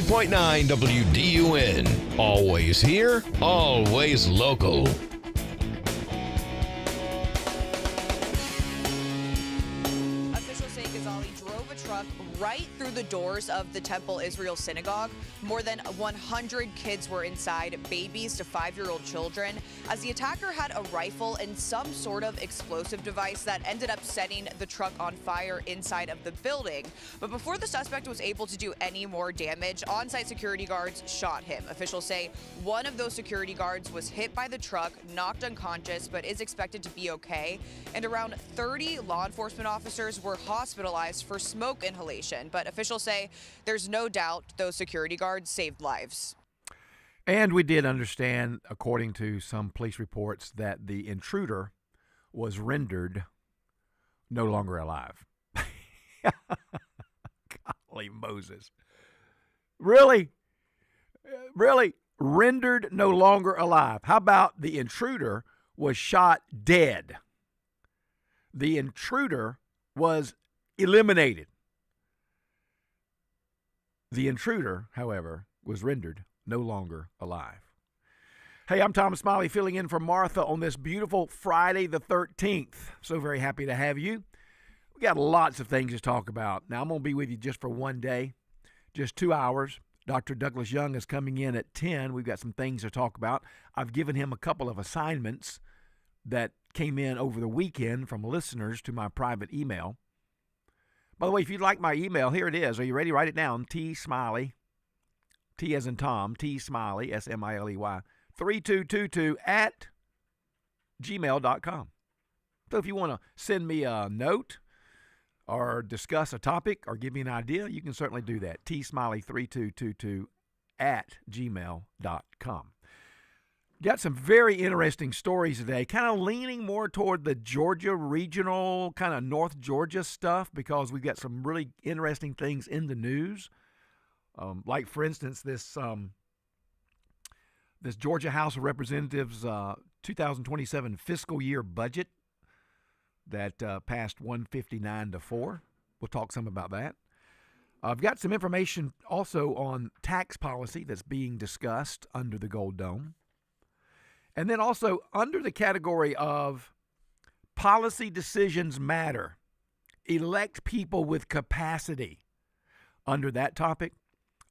92.9 WDUN. Always here, always local. Officials say Ghazali drove a truck right through the doors of the Temple Israel Synagogue. More than 100 kids were inside, babies to 5-year-old children, as the attacker had a rifle and some sort of explosive device that ended up setting the truck on fire inside of the building. But before the suspect was able to do any more damage, on-site security guards shot him. Officials say one of those security guards was hit by the truck, knocked unconscious, but is expected to be okay. And around 30 law enforcement officers were hospitalized for smoke inhalation. But officials say there's no doubt those security guards saved lives. And we did understand, according to some police reports, that the intruder was rendered no longer alive. Golly Moses. Really? Really? Rendered no longer alive. How about the intruder was shot dead? The intruder was eliminated. The intruder, however, was rendered no longer alive. Hey, I'm Thomas Smiley filling in for Martha on this beautiful Friday the 13th. So very happy to have you. We got lots of things to talk about. Now, I'm going to be with you just for one day, just 2 hours. Dr. Douglas Young is coming in at 10. We've got some things to talk about. I've given him a couple of assignments that came in over the weekend from listeners to my private email. By the way, if you'd like my email, here it is. Are you ready? Write it down. T Smiley, T as in Tom, T Smiley, S-M-I-L-E-Y, 3222 at gmail.com. So if you want to send me a note or discuss a topic or give me an idea, you can certainly do that. T Smiley 3222 at gmail.com. Got some very interesting stories today, kind of leaning more toward the Georgia regional, kind of North Georgia stuff, because we've got some really interesting things in the news. Like, for instance, this Georgia House of Representatives 2027 fiscal year budget that passed 159-4. We'll talk some about that. I've got some information also on tax policy that's being discussed under the Gold Dome. And then also under the category of policy decisions matter, elect people with capacity. Under that topic,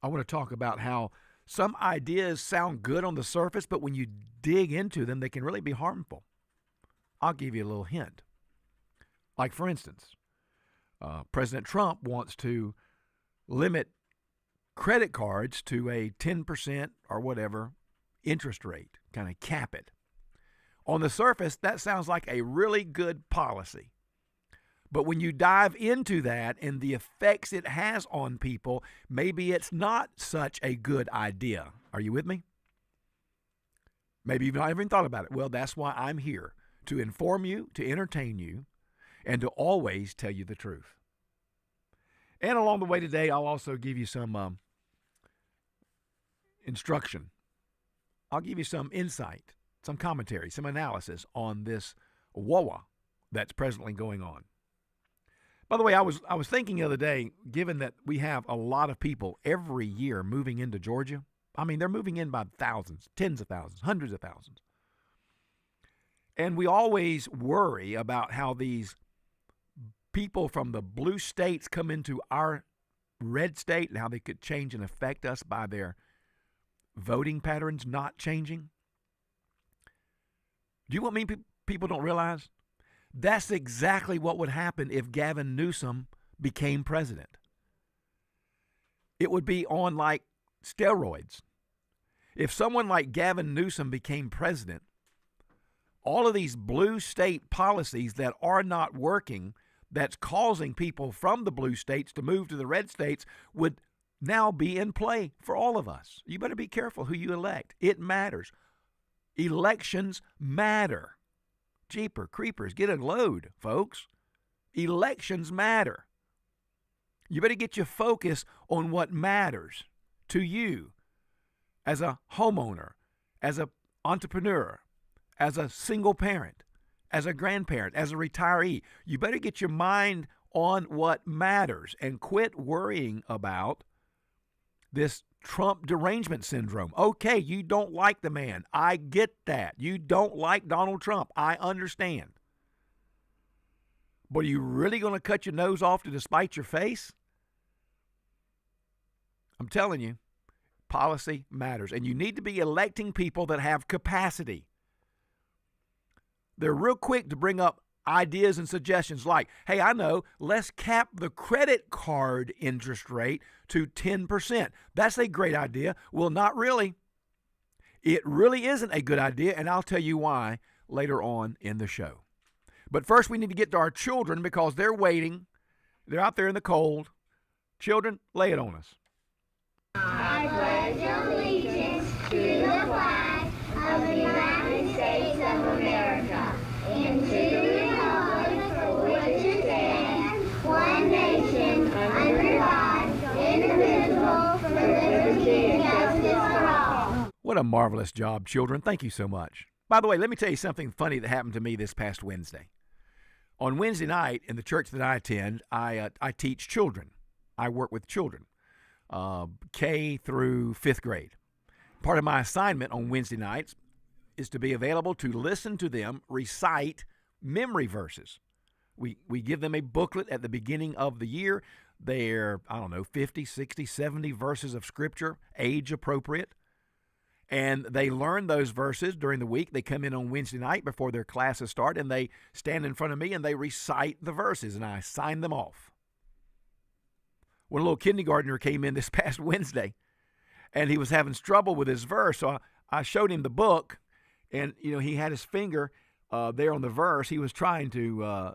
I want to talk about how some ideas sound good on the surface, but when you dig into them, they can really be harmful. I'll give you a little hint. Like, for instance, President Trump wants to limit credit cards to a 10% or whatever interest rate, kind of cap it. On the surface, that sounds like a really good policy. But when you dive into that and the effects it has on people, maybe it's not such a good idea. Are you with me? Maybe you've not even thought about it. Well, that's why I'm here, to inform you, to entertain you, and to always tell you the truth. And along the way today, I'll also give you some instruction. I'll give you some insight, some commentary, some analysis on this WOA that's presently going on. By the way, I was thinking the other day, given that we have a lot of people every year moving into Georgia. I mean, they're moving in by thousands, tens of thousands, hundreds of thousands. And we always worry about how these people from the blue states come into our red state and how they could change and affect us by their voting patterns not changing. Do you want me people don't realize? That's exactly what would happen if Gavin Newsom became president. It would be on like steroids. If someone like Gavin Newsom became president, all of these blue state policies that are not working, that's causing people from the blue states to move to the red states, would now be in play for all of us. You better be careful who you elect. It matters. Elections matter. Jeeper creepers, get a load, folks. Elections matter. You better get your focus on what matters to you as a homeowner, as an entrepreneur, as a single parent, as a grandparent, as a retiree. You better get your mind on what matters and quit worrying about this Trump derangement syndrome. Okay, you don't like the man. I get that. You don't like Donald Trump. I understand. But are you really going to cut your nose off to despite your face? I'm telling you, policy matters. And you need to be electing people that have capacity. They're real quick to bring up ideas and suggestions like, hey, I know, let's cap the credit card interest rate to 10%. That's a great idea. Well, not really. It really isn't a good idea, and I'll tell you why later on in the show. But first, we need to get to our children because they're waiting. They're out there in the cold. Children, lay it on us. I pledge allegiance to the flag of the United States of America and to the republic for which it stands, one nation, under God, indivisible, with liberty and justice for all. What a marvelous job, children. Thank you so much. By the way, let me tell you something funny that happened to me this past Wednesday. On Wednesday night in the church that I attend, I teach children. I work with children. K through 5th grade. Part of my assignment on Wednesday nights is to be available to listen to them recite memory verses. We give them a booklet at the beginning of the year. They're, 50, 60, 70 verses of scripture, age appropriate. And they learn those verses during the week. They come in on Wednesday night before their classes start, and they stand in front of me and they recite the verses, and I sign them off. When a little kindergartner came in this past Wednesday, and he was having trouble with his verse, so I showed him the book, and he had his finger there on the verse. He was trying to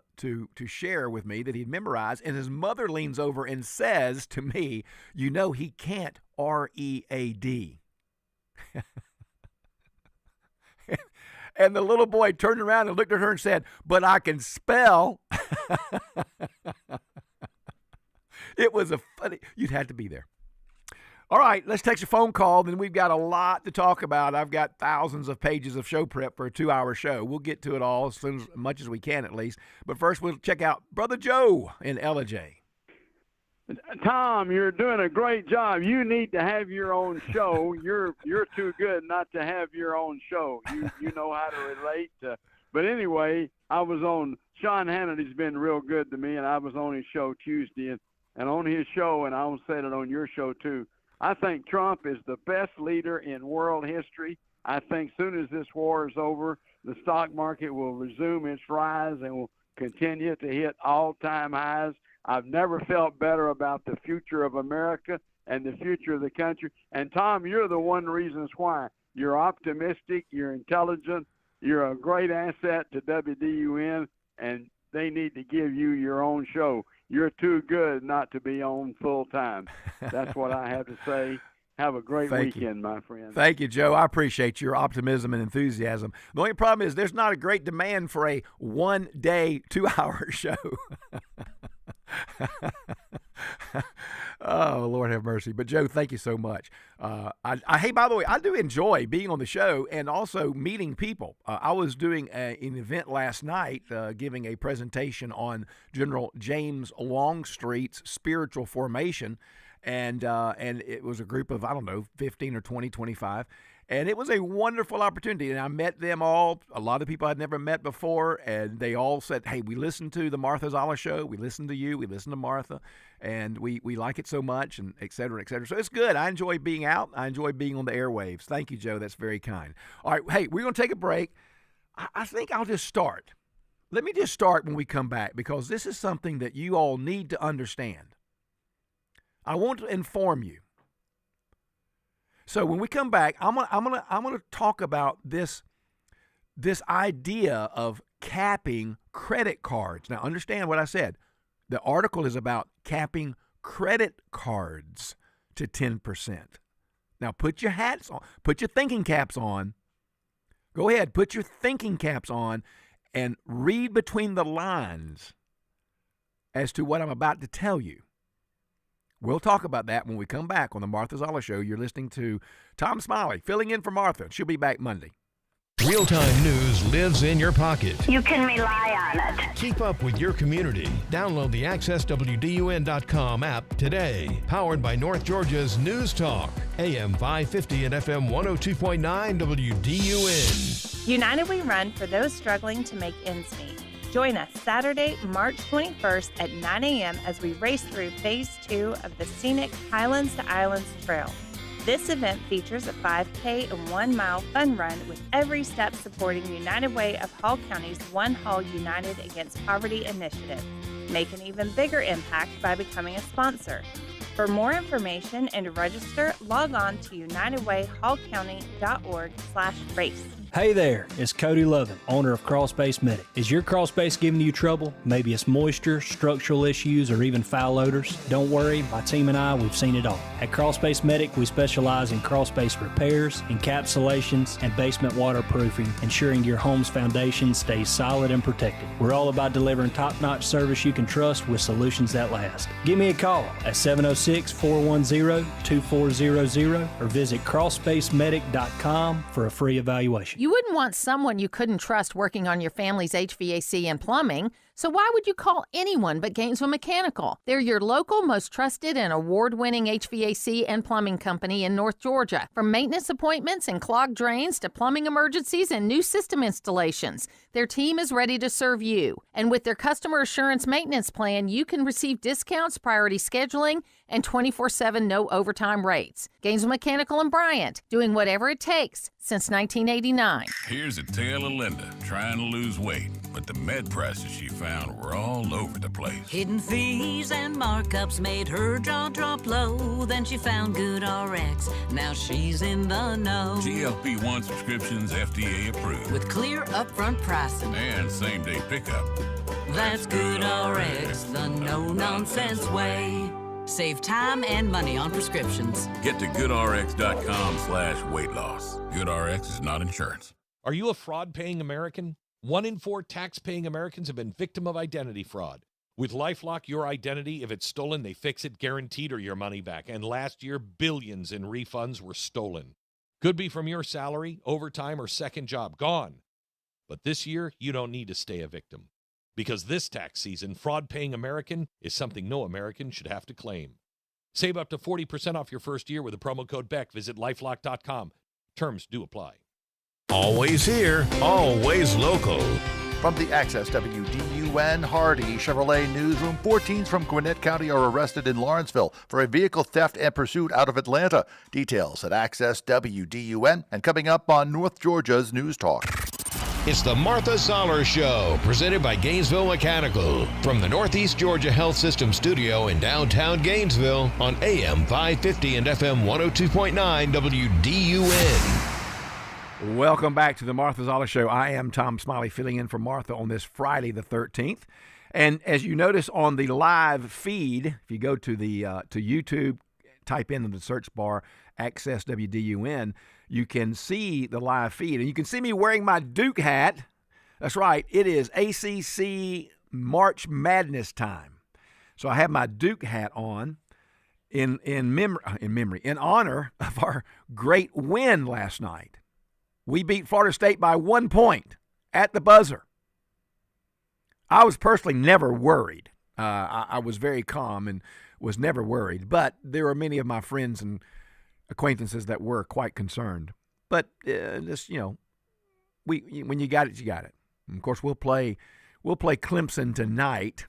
share with me that he'd memorized, and his mother leans over and says to me, he can't read. And the little boy turned around and looked at her and said, but I can spell. It was you'd had to be there. All right, let's take a phone call. Then we've got a lot to talk about. I've got thousands of pages of show prep for a 2-hour show. We'll get to it all as much as we can at least. But first, we'll check out Brother Joe in LJ. Tom, you're doing a great job. You need to have your own show. You're too good not to have your own show. You know how to relate. But anyway, I was on Sean Hannity's been real good to me, and I was on his show Tuesday, and on his show, and I'll say it on your show too. I think Trump is the best leader in world history. I think soon as this war is over, the stock market will resume its rise and will continue to hit all-time highs. I've never felt better about the future of America and the future of the country. And, Tom, you're the one reason why. You're optimistic, you're intelligent, you're a great asset to WDUN, and they need to give you your own show. You're too good not to be on full-time. That's what I have to say. Have a great weekend, my friend. Thank you, Joe. I appreciate your optimism and enthusiasm. The only problem is there's not a great demand for a one-day, 2-hour show. Oh, Lord have mercy. But, Joe, thank you so much. Hey, by the way, I do enjoy being on the show and also meeting people. I was doing an event last night, giving a presentation on General James Longstreet's spiritual formation. And it was a group of, 15 or 20, 25. And it was a wonderful opportunity. And I met them all, a lot of people I'd never met before. And they all said, hey, we listened to the Martha Zoller show. We listened to you. We listened to Martha. And we like it so much, and et cetera, et cetera. So it's good. I enjoy being out. I enjoy being on the airwaves. Thank you, Joe. That's very kind. All right. Hey, we're going to take a break. I think I'll just start. Let me just start when we come back, because this is something that you all need to understand. I want to inform you. So when we come back, I'm gonna talk about this idea of capping credit cards. Now, understand what I said. The article is about capping credit cards to 10%. Now, put your hats on. Put your thinking caps on. Go ahead. Put your thinking caps on and read between the lines as to what I'm about to tell you. We'll talk about that when we come back on the Martha Zoller Show. You're listening to Tom Smiley, filling in for Martha. She'll be back Monday. Real-time news lives in your pocket. You can rely on it. Keep up with your community. Download the AccessWDUN.com app today. Powered by North Georgia's News Talk, AM 550 and FM 102.9 WDUN. United We Run for those struggling to make ends meet. Join us Saturday, March 21st at 9 a.m. as we race through Phase 2 of the scenic Highlands to Islands Trail. This event features a 5K and 1 mile fun run with every step supporting United Way of Hall County's One Hall United Against Poverty initiative. Make an even bigger impact by becoming a sponsor. For more information and to register, log on to unitedwayhallcounty.org/race. Hey there, it's Cody Lovin, owner of Crawl Space Medic. Is your crawl space giving you trouble? Maybe it's moisture, structural issues, or even foul odors? Don't worry, my team and I, we've seen it all. At Crawl Space Medic, we specialize in crawl space repairs, encapsulations, and basement waterproofing, ensuring your home's foundation stays solid and protected. We're all about delivering top-notch service you can trust with solutions that last. Give me a call at 706-410-2400 or visit crawlspacemedic.com for a free evaluation. You wouldn't want someone you couldn't trust working on your family's HVAC and plumbing, so why would you call anyone but Gainesville Mechanical? They're your local, most trusted and award-winning HVAC and plumbing company in North Georgia. From maintenance appointments and clogged drains to plumbing emergencies and new system installations, their team is ready to serve you. And with their customer assurance maintenance plan, you can receive discounts, priority scheduling, and 24/7 no overtime rates. Gainesville Mechanical and Bryant, doing whatever it takes since 1989. Here's a tale of Linda trying to lose weight, but the med prices she found were all over the place. Hidden fees and markups made her jaw drop low. Then she found Good RX. Now she's in the know. GLP-1 subscriptions FDA approved. With clear upfront pricing. And same-day pickup. That's Good RX, the no-nonsense way. Save time and money on prescriptions. Get to goodrx.com/weight loss. GoodRx is not insurance. Are you a fraud-paying American? 1 in 4 tax-paying Americans have been victim of identity fraud. With LifeLock, your identity, if it's stolen, they fix it guaranteed or your money back. And last year, billions in refunds were stolen. Could be from your salary, overtime, or second job. Gone. But this year, you don't need to stay a victim. Because this tax season, fraud-paying American is something no American should have to claim. Save up to 40% off your first year with the promo code BECK. Visit lifelock.com. Terms do apply. Always here, always local. From the Access WDUN Hardy Chevrolet Newsroom, 4 teens from Gwinnett County are arrested in Lawrenceville for a vehicle theft and pursuit out of Atlanta. Details at Access WDUN and coming up on North Georgia's News Talk. It's the Martha Zoller Show, presented by Gainesville Mechanical. From the Northeast Georgia Health System studio in downtown Gainesville on AM 550 and FM 102.9 WDUN. Welcome back to the Martha Zoller Show. I am Tom Smiley, filling in for Martha on this Friday the 13th. And as you notice on the live feed, if you go to the to YouTube, type in the search bar Access WDUN, you can see the live feed. And you can see me wearing my Duke hat. That's right. It is ACC March Madness time. So I have my Duke hat on in honor of our great win last night. We beat Florida State by 1 point at the buzzer. I was personally never worried. I was very calm and was never worried. But there were many of my friends and acquaintances that were quite concerned. But just, when you got it, you got it. And of course, we'll play Clemson tonight,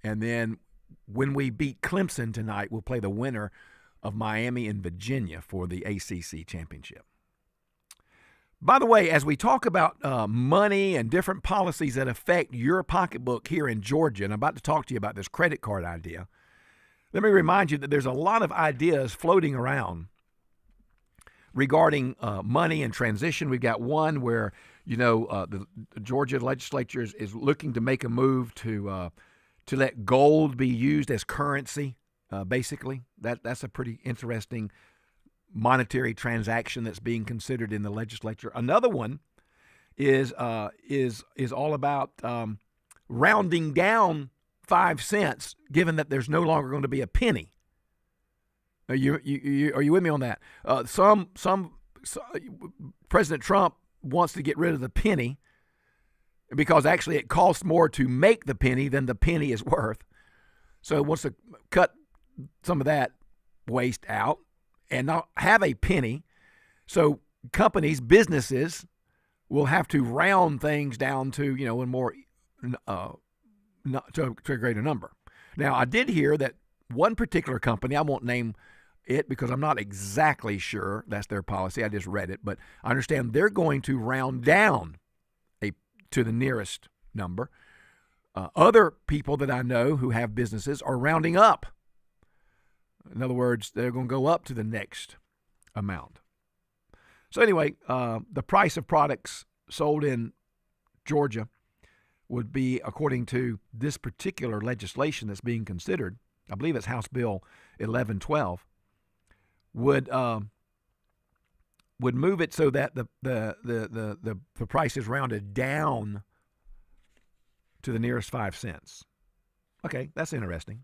and then when we beat Clemson tonight, we'll play the winner of Miami and Virginia for the ACC championship. By the way, as we talk about money and different policies that affect your pocketbook here in Georgia, and I'm about to talk to you about this credit card idea, let me remind you that there's a lot of ideas floating around regarding money and transition. We've got one where, the Georgia legislature is looking to make a move to let gold be used as currency, basically. That's a pretty interesting monetary transaction that's being considered in the legislature. Another one is all about rounding down 5 cents, given that there's no longer going to be a penny. Are you with me on that? Some President Trump wants to get rid of the penny because actually it costs more to make the penny than the penny is worth. So it wants to cut some of that waste out and not have a penny. So companies, businesses will have to round things down to, a more, not to a greater number. Now, I did hear that one particular company, I won't name it because I'm not exactly sure that's their policy. I just read it, but I understand they're going to round down to the nearest number. Other people that I know who have businesses are rounding up. In other words, they're going to go up to the next amount. So anyway, the price of products sold in Georgia would be, according to this particular legislation that's being considered, I believe it's House Bill 1112, would move it so that the price is rounded down to the nearest 5 cents. Okay, that's interesting.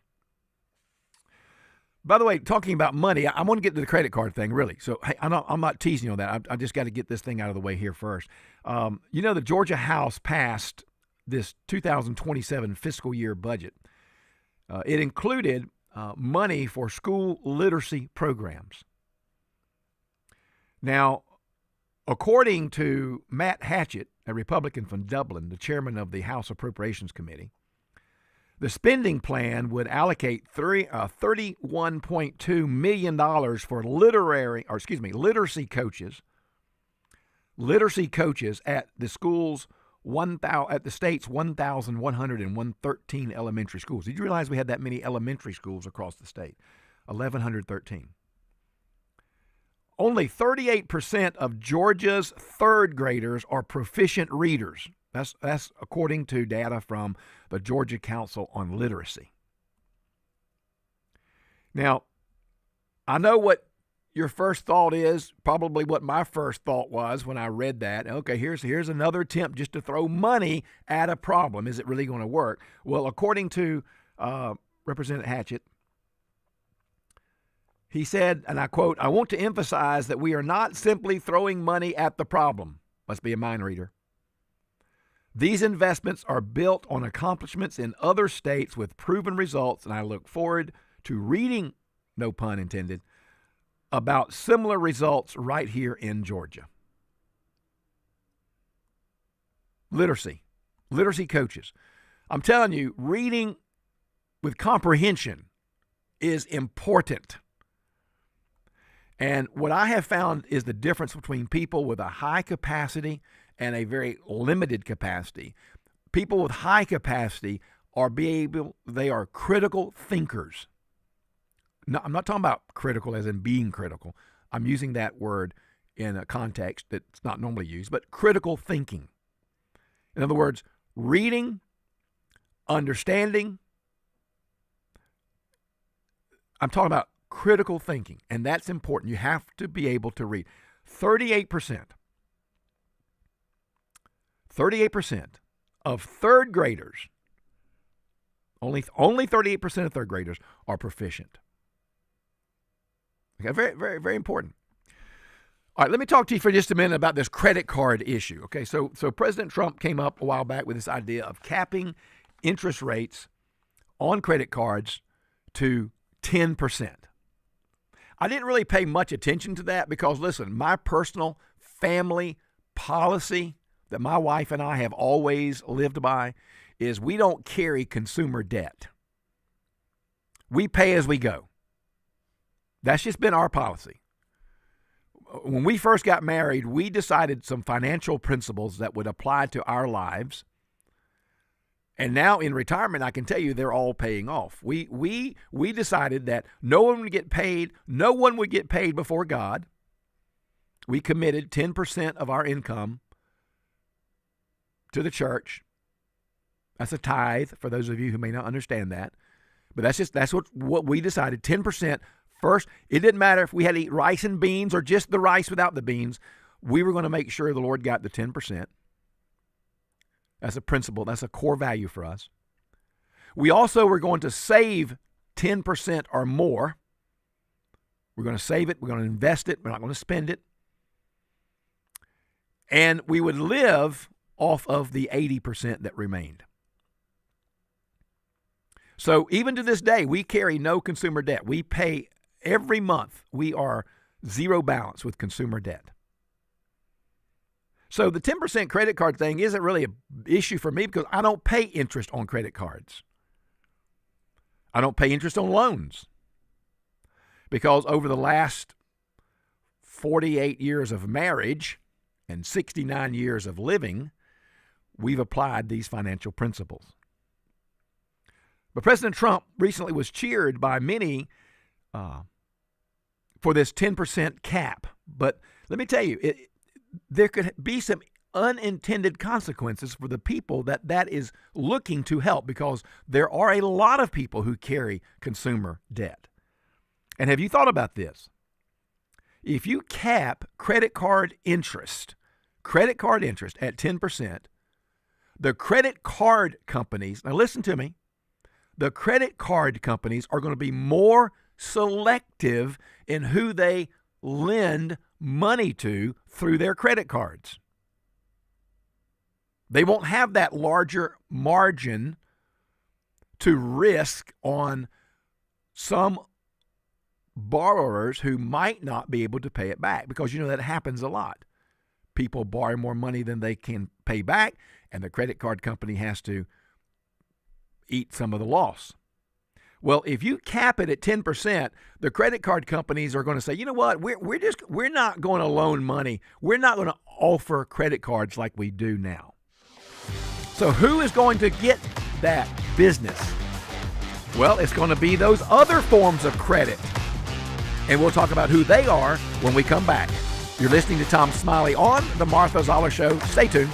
By the way, talking about money, I want to get to the credit card thing, really. So hey, I'm not teasing you on that. I just got to get this thing out of the way here first. The Georgia House passed this 2027 fiscal year budget. It included money for school literacy programs. Now, according to Matt Hatchett, a Republican from Dublin, the chairman of the House Appropriations Committee, the spending plan would allocate $31.2 million for literacy coaches at the state's 1,113 elementary schools. Did you realize we had that many elementary schools across the state? 1,113. Only 38% of Georgia's third graders are proficient readers. That's according to data from the Georgia Council on Literacy. Now, I know what your first thought is, probably what my first thought was when I read that. Okay, here's another attempt just to throw money at a problem. Is it really going to work? Well, according to Representative Hatchett, he said, and I quote, "I want to emphasize that we are not simply throwing money at the problem." Must be a mind reader. "These investments are built on accomplishments in other states with proven results, and I look forward to reading, no pun intended, about similar results right here in Georgia." Literacy coaches. I'm telling you, reading with comprehension is important. And what I have found is the difference between people with a high capacity and a very limited capacity. People with high capacity they are critical thinkers. No, I'm not talking about critical as in being critical. I'm using that word in a context that's not normally used, but critical thinking. In other words, reading, understanding. I'm talking about critical thinking, and that's important. You have to be able to read. 38% of third graders, only 38% of third graders are proficient. Okay, very, very, very important. All right, let me talk to you for just a minute about this credit card issue. Okay, so President Trump came up a while back with this idea of capping interest rates on credit cards to 10%. I didn't really pay much attention to that because, listen, my personal family policy that my wife and I have always lived by is we don't carry consumer debt. We pay as we go. That's just been our policy. When we first got married, we decided some financial principles that would apply to our lives. And now in retirement, I can tell you they're all paying off. We decided that no one would get paid before God. We committed 10% of our income to the church. That's a tithe for those of you who may not understand that. But that's what we decided, 10%. First, it didn't matter if we had to eat rice and beans or just the rice without the beans. We were going to make sure the Lord got the 10%. That's a principle. That's a core value for us. We also were going to save 10% or more. We're going to save it. We're going to invest it. We're not going to spend it. And we would live off of the 80% that remained. So even to this day, we carry no consumer debt. We pay every month. We are zero balance with consumer debt. So the 10% credit card thing isn't really an issue for me because I don't pay interest on credit cards. I don't pay interest on loans because over the last 48 years of marriage and 69 years of living, we've applied these financial principles. But President Trump recently was cheered by many for this 10% cap. But let me tell you, there could be some unintended consequences for the people that is looking to help because there are a lot of people who carry consumer debt. And have you thought about this? If you cap credit card interest at 10%, the credit card companies, now listen to me, the credit card companies are going to be more selective in who they lend money to through their credit cards. They won't have that larger margin to risk on some borrowers who might not be able to pay it back because, that happens a lot. People borrow more money than they can pay back, and the credit card company has to eat some of the loss. Well, if you cap it at 10%, the credit card companies are going to say, you know what, we're not going to loan money. We're not going to offer credit cards like we do now. So who is going to get that business? Well, it's going to be those other forms of credit. And we'll talk about who they are when we come back. You're listening to Tom Smiley on The Martha Zoller Show. Stay tuned.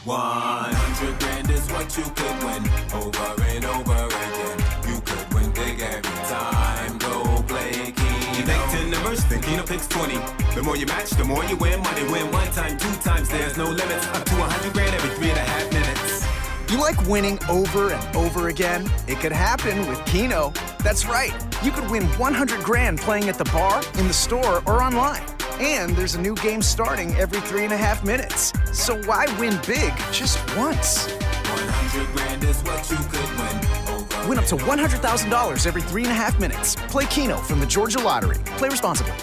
$100,000 is what you could win over and over again. You could win big every time. Go play Keno. You make 10 numbers, then Keno picks 20. The more you match, the more you win money. Win one time, two times, there's no limits. Up to $100,000 every 3.5 minutes. You like winning over and over again? It could happen with Keno. That's right. You could win $100,000 playing at the bar, in the store, or online. And there's a new game starting every 3.5 minutes. So why win big just once? $100,000 is what you could win. Win up to $100,000 every 3.5 minutes. Play Keno from the Georgia Lottery. Play responsibly.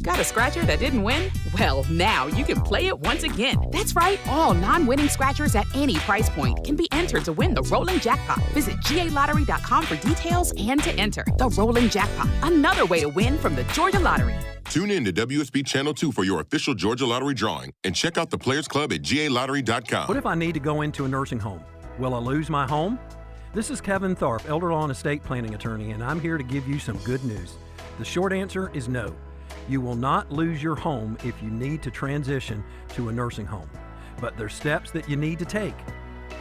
Got a scratcher that didn't win? Well, now you can play it once again. That's right. All non-winning scratchers at any price point can be entered to win the Rolling Jackpot. Visit GALottery.com for details and to enter. The Rolling Jackpot. Another way to win from the Georgia Lottery. Tune in to WSB Channel 2 for your official Georgia Lottery drawing and check out the Players Club at GALottery.com. What if I need to go into a nursing home? Will I lose my home? This is Kevin Tharp, Elder Law and Estate Planning Attorney, and I'm here to give you some good news. The short answer is no. You will not lose your home if you need to transition to a nursing home, but there's steps that you need to take.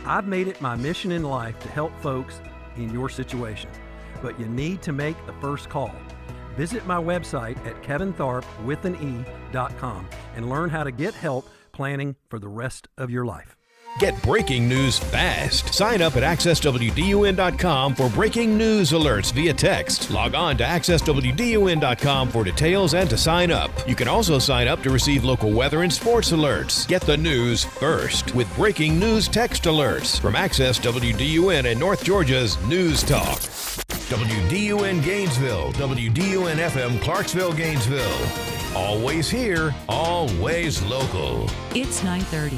I've made it my mission in life to help folks in your situation, but you need to make the first call. Visit my website at kevintharp.com and learn how to get help planning for the rest of your life. Get breaking news fast. Sign up at accesswdun.com for breaking news alerts via text. Log on to accesswdun.com for details and to sign up. You can also sign up to receive local weather and sports alerts. Get the news first with breaking news text alerts from Access WDUN and North Georgia's News Talk. WDUN Gainesville, WDUN FM Clarksville, Gainesville. Always here, always local. It's 9:30.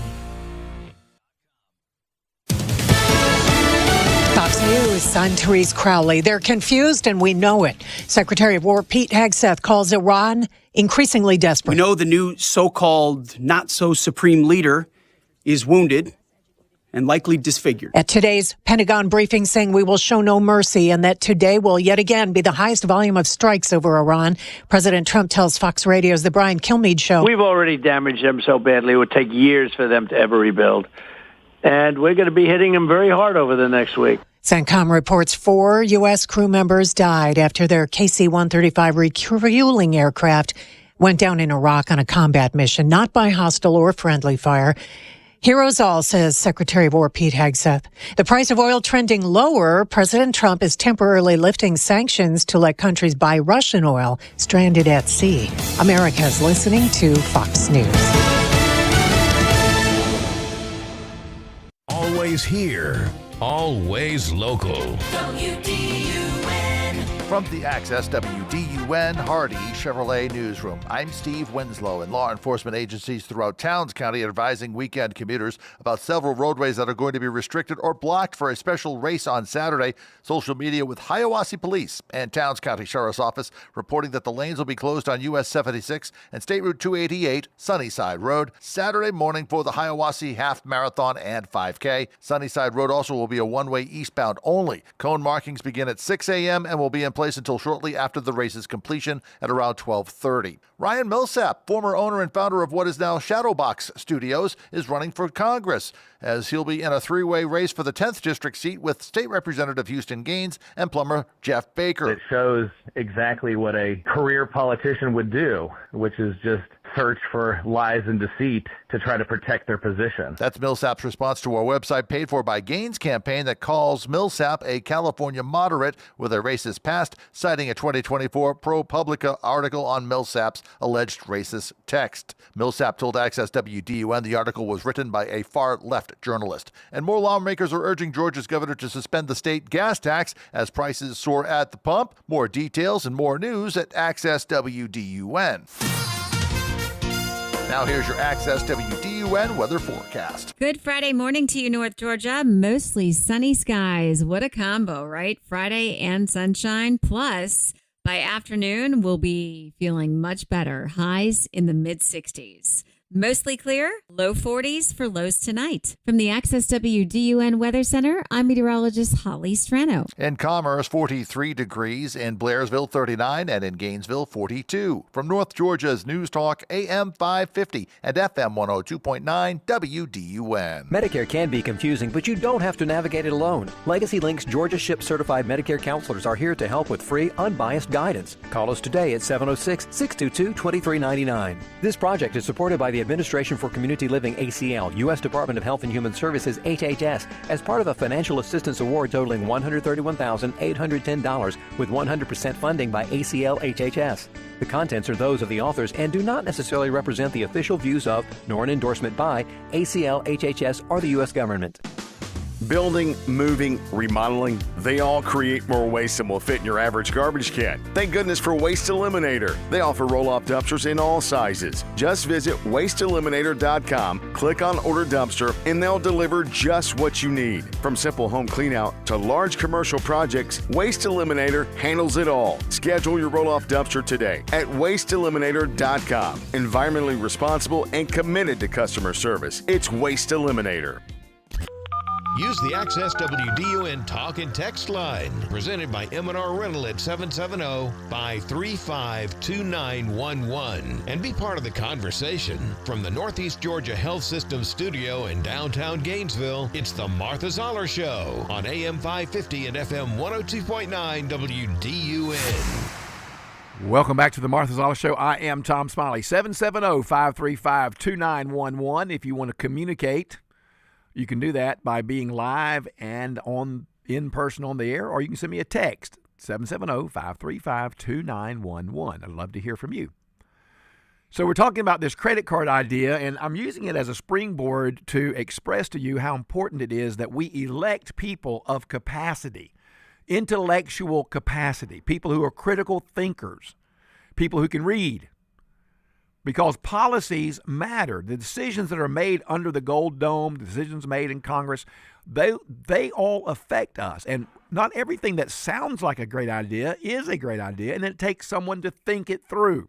Fox News, I'm Therese Crowley. They're confused, and we know it. Secretary of War Pete Hegseth calls Iran increasingly desperate. We know the new so-called not-so-supreme leader is wounded and likely disfigured. At today's Pentagon briefing, saying we will show no mercy and that today will yet again be the highest volume of strikes over Iran. President Trump tells Fox Radio's The Brian Kilmeade Show. We've already damaged them so badly it would take years for them to ever rebuild. And we're going to be hitting them very hard over the next week. CENTCOM reports 4 U.S. crew members died after their KC-135 refueling aircraft went down in Iraq on a combat mission, not by hostile or friendly fire. Heroes all, says Secretary of War Pete Hegseth. The price of oil trending lower, President Trump is temporarily lifting sanctions to let countries buy Russian oil stranded at sea. America is listening to Fox News. Always here, always local. From the Access WDUN Hardy Chevrolet Newsroom, I'm Steve Winslow, and law enforcement agencies throughout Towns County are advising weekend commuters about several roadways that are going to be restricted or blocked for a special race on Saturday. Social media with Hiawassee Police and Towns County Sheriff's Office reporting that the lanes will be closed on US 76 and State Route 288, Sunnyside Road, Saturday morning for the Hiawassee Half Marathon and 5K. Sunnyside Road also will be a one-way eastbound only. Cone markings begin at 6 a.m. and will be in place until shortly after the race's completion at around 12:30. Ryan Millsap, former owner and founder of what is now Shadowbox Studios, is running for Congress, as he'll be in a three-way race for the 10th district seat with State Representative Houston Gaines and plumber Jeff Baker. It shows exactly what a career politician would do, which is just search for lies and deceit to try to protect their position. That's Millsap's response to our website paid for by Gaines campaign that calls Millsap a California moderate with a racist past, citing a 2024 ProPublica article on Millsap's alleged racist text. Millsap told Access WDUN the article was written by a far-left journalist. And more lawmakers are urging Georgia's governor to suspend the state gas tax as prices soar at the pump. More details and more news at Access WDUN. Now here's your Access WDUN weather forecast. Good Friday morning to you, North Georgia. Mostly sunny skies. What a combo, right? Friday and sunshine. Plus, by afternoon, we'll be feeling much better. Highs in the mid-60s. Mostly clear, low 40s for lows tonight. From the Access WDUN Weather Center, I'm meteorologist Holly Strano. In Commerce, 43 degrees. In Blairsville, 39. And in Gainesville, 42. From North Georgia's News Talk, AM 550 and FM 102.9 WDUN. Medicare can be confusing, but you don't have to navigate it alone. Legacy Link's Georgia Ship Certified Medicare counselors are here to help with free, unbiased guidance. Call us today at 706-622-2399. This project is supported by the Administration for Community Living, ACL, U.S. Department of Health and Human Services, HHS, as part of a financial assistance award totaling $131,810 with 100% funding by ACL HHS. The contents are those of the authors and do not necessarily represent the official views of, nor an endorsement by, ACL HHS or the U.S. government. Building, moving, remodeling, they all create more waste than will fit in your average garbage can. Thank goodness for Waste Eliminator. They offer roll-off dumpsters in all sizes. Just visit wasteeliminator.com, click on Order Dumpster, and they'll deliver just what you need. From simple home cleanout to large commercial projects, Waste Eliminator handles it all. Schedule your roll-off dumpster today at wasteeliminator.com. Environmentally responsible and committed to customer service. It's Waste Eliminator. Use the Access WDUN Talk and Text line, presented by M&R Rental at 770-535-2911, and be part of the conversation. From the Northeast Georgia Health System studio in downtown Gainesville, it's the Martha Zoller Show on AM 550 and FM 102.9 WDUN. Welcome back to the Martha Zoller Show. I am Tom Smiley. 770-535-2911. If you want to communicate, you can do that by being live and in person on the air, or you can send me a text, 770-535-2911. I'd love to hear from you. So we're talking about this credit card idea, and I'm using it as a springboard to express to you how important it is that we elect people of capacity, intellectual capacity, people who are critical thinkers, people who can read. Because policies matter. The decisions that are made under the Gold Dome, the decisions made in Congress, they all affect us. And not everything that sounds like a great idea is a great idea, and it takes someone to think it through.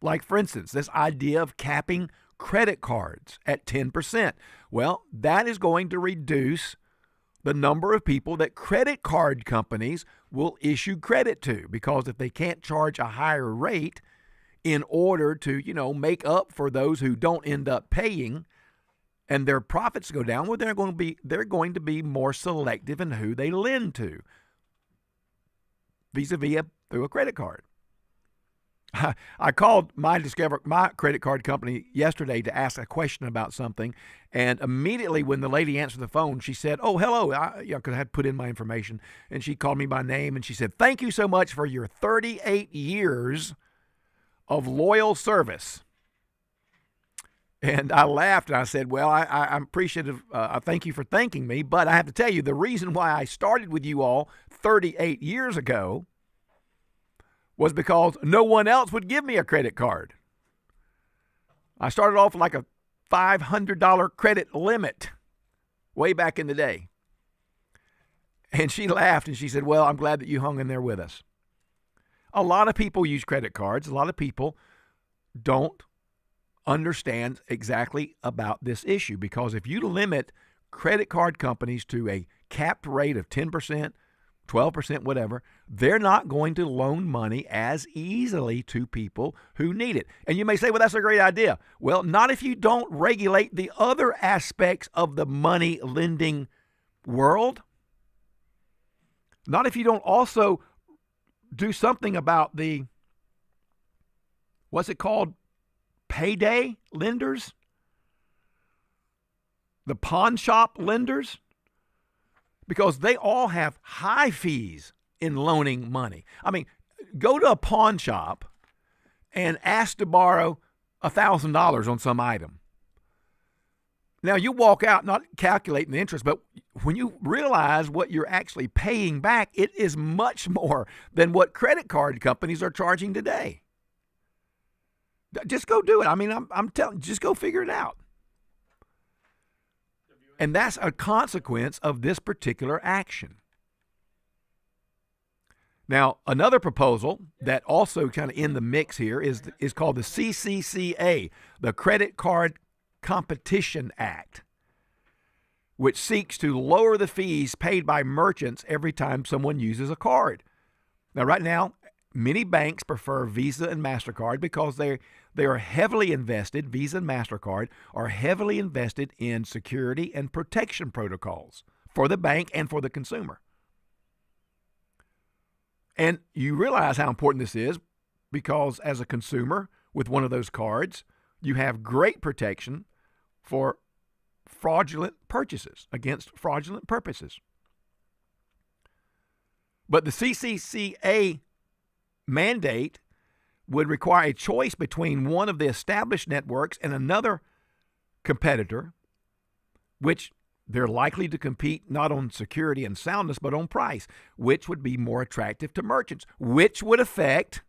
Like, for instance, this idea of capping credit cards at 10%. Well, that is going to reduce the number of people that credit card companies will issue credit to, because if they can't charge a higher rate in order to, make up for those who don't end up paying and their profits go down, well, they're going to be more selective in who they lend to vis-a-vis through a credit card. I called my credit card company yesterday to ask a question about something, and immediately when the lady answered the phone, she said, "Oh, hello," because I had put in my information, and she called me by name, and she said, "Thank you so much for your 38 years of loyal service." And I laughed, and I said, "Well, I'm appreciative. I thank you for thanking me, but I have to tell you, the reason why I started with you all 38 years ago was because no one else would give me a credit card. I started off with like a $500 credit limit way back in the day." And she laughed and she said, "Well, I'm glad that you hung in there with us." A lot of people use credit cards. A lot of people don't understand exactly about this issue, because if you limit credit card companies to a capped rate of 10%, 12%, whatever, they're not going to loan money as easily to people who need it. And you may say, well, that's a great idea. Well, not if you don't regulate the other aspects of the money lending world. Not if you don't also do something about the, what's it called, payday lenders? The pawn shop lenders? Because they all have high fees in loaning money. I mean, go to a pawn shop and ask to borrow $1,000 on some item. Now, you walk out not calculating the interest, but when you realize what you're actually paying back, it is much more than what credit card companies are charging today. Just go do it. I mean, I'm telling you, just go figure it out. And that's a consequence of this particular action. Now, another proposal that also kind of in the mix here is called the CCCA, the Credit Card Competition Act, which seeks to lower the fees paid by merchants every time someone uses a card. Now, right now, many banks prefer Visa and MasterCard because they are heavily invested, Visa and MasterCard are heavily invested in security and protection protocols for the bank and for the consumer. And you realize how important this is because as a consumer with one of those cards, you have great protection for fraudulent purchases, against fraudulent purposes. But the CCCA mandate would require a choice between one of the established networks and another competitor, which they're likely to compete not on security and soundness, but on price, which would be more attractive to merchants, which would affect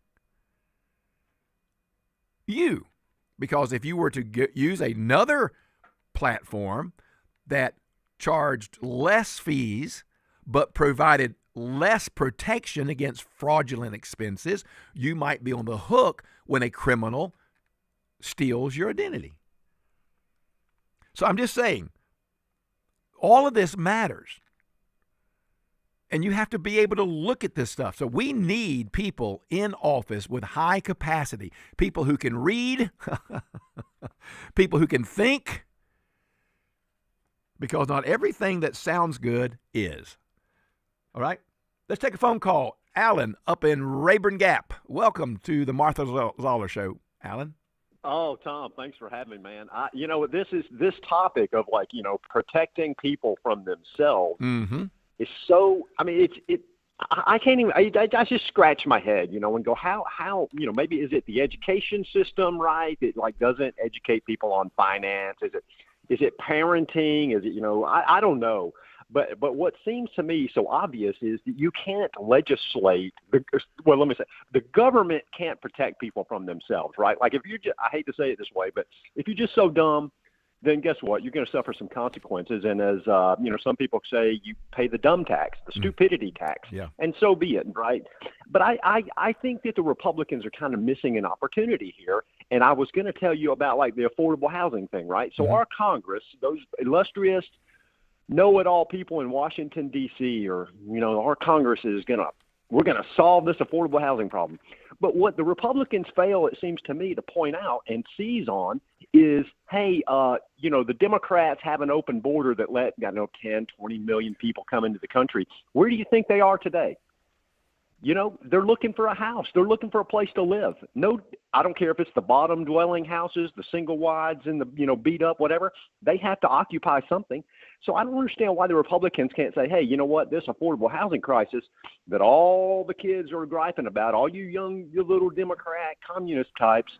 you. Because if you were to use another platform that charged less fees but provided less protection against fraudulent expenses, you might be on the hook when a criminal steals your identity. So I'm just saying, all of this matters. And you have to be able to look at this stuff. So we need people in office with high capacity, people who can read, people who can think, because not everything that sounds good is. All right? Let's take a phone call. Alan up in Rayburn Gap. Welcome to the Martha Zoller Show. Alan? Oh, Tom, thanks for having me, man. This topic of protecting people from themselves is so, I mean, I can't even, I just scratch my head, and go, how, maybe is it the education system, right? It doesn't educate people on finance. Is it parenting? Is it, I don't know. But what seems to me so obvious is that you can't legislate. The government can't protect people from themselves, right? Like if you're just, I hate to say it this way, but if you're just so dumb, then guess what? You're going to suffer some consequences. And as some people say, you pay the dumb tax, the stupidity tax, and so be it, right? But I think that the Republicans are kind of missing an opportunity here. And I was going to tell you about the affordable housing thing, right? So our Congress, those illustrious know-it-all people in Washington, D.C., or, our Congress is we're going to solve this affordable housing problem. But what the Republicans fail, it seems to me, to point out and seize on is, hey, the Democrats have an open border that let, 10, 20 million people come into the country. Where do you think they are today? they're looking for a house. They're looking for a place to live. No, I don't care if it's the bottom dwelling houses, the single wides and the, beat up, whatever. They have to occupy something. So I don't understand why the Republicans can't say, hey, you know what, this affordable housing crisis that all the kids are griping about, all you little Democrat communist types,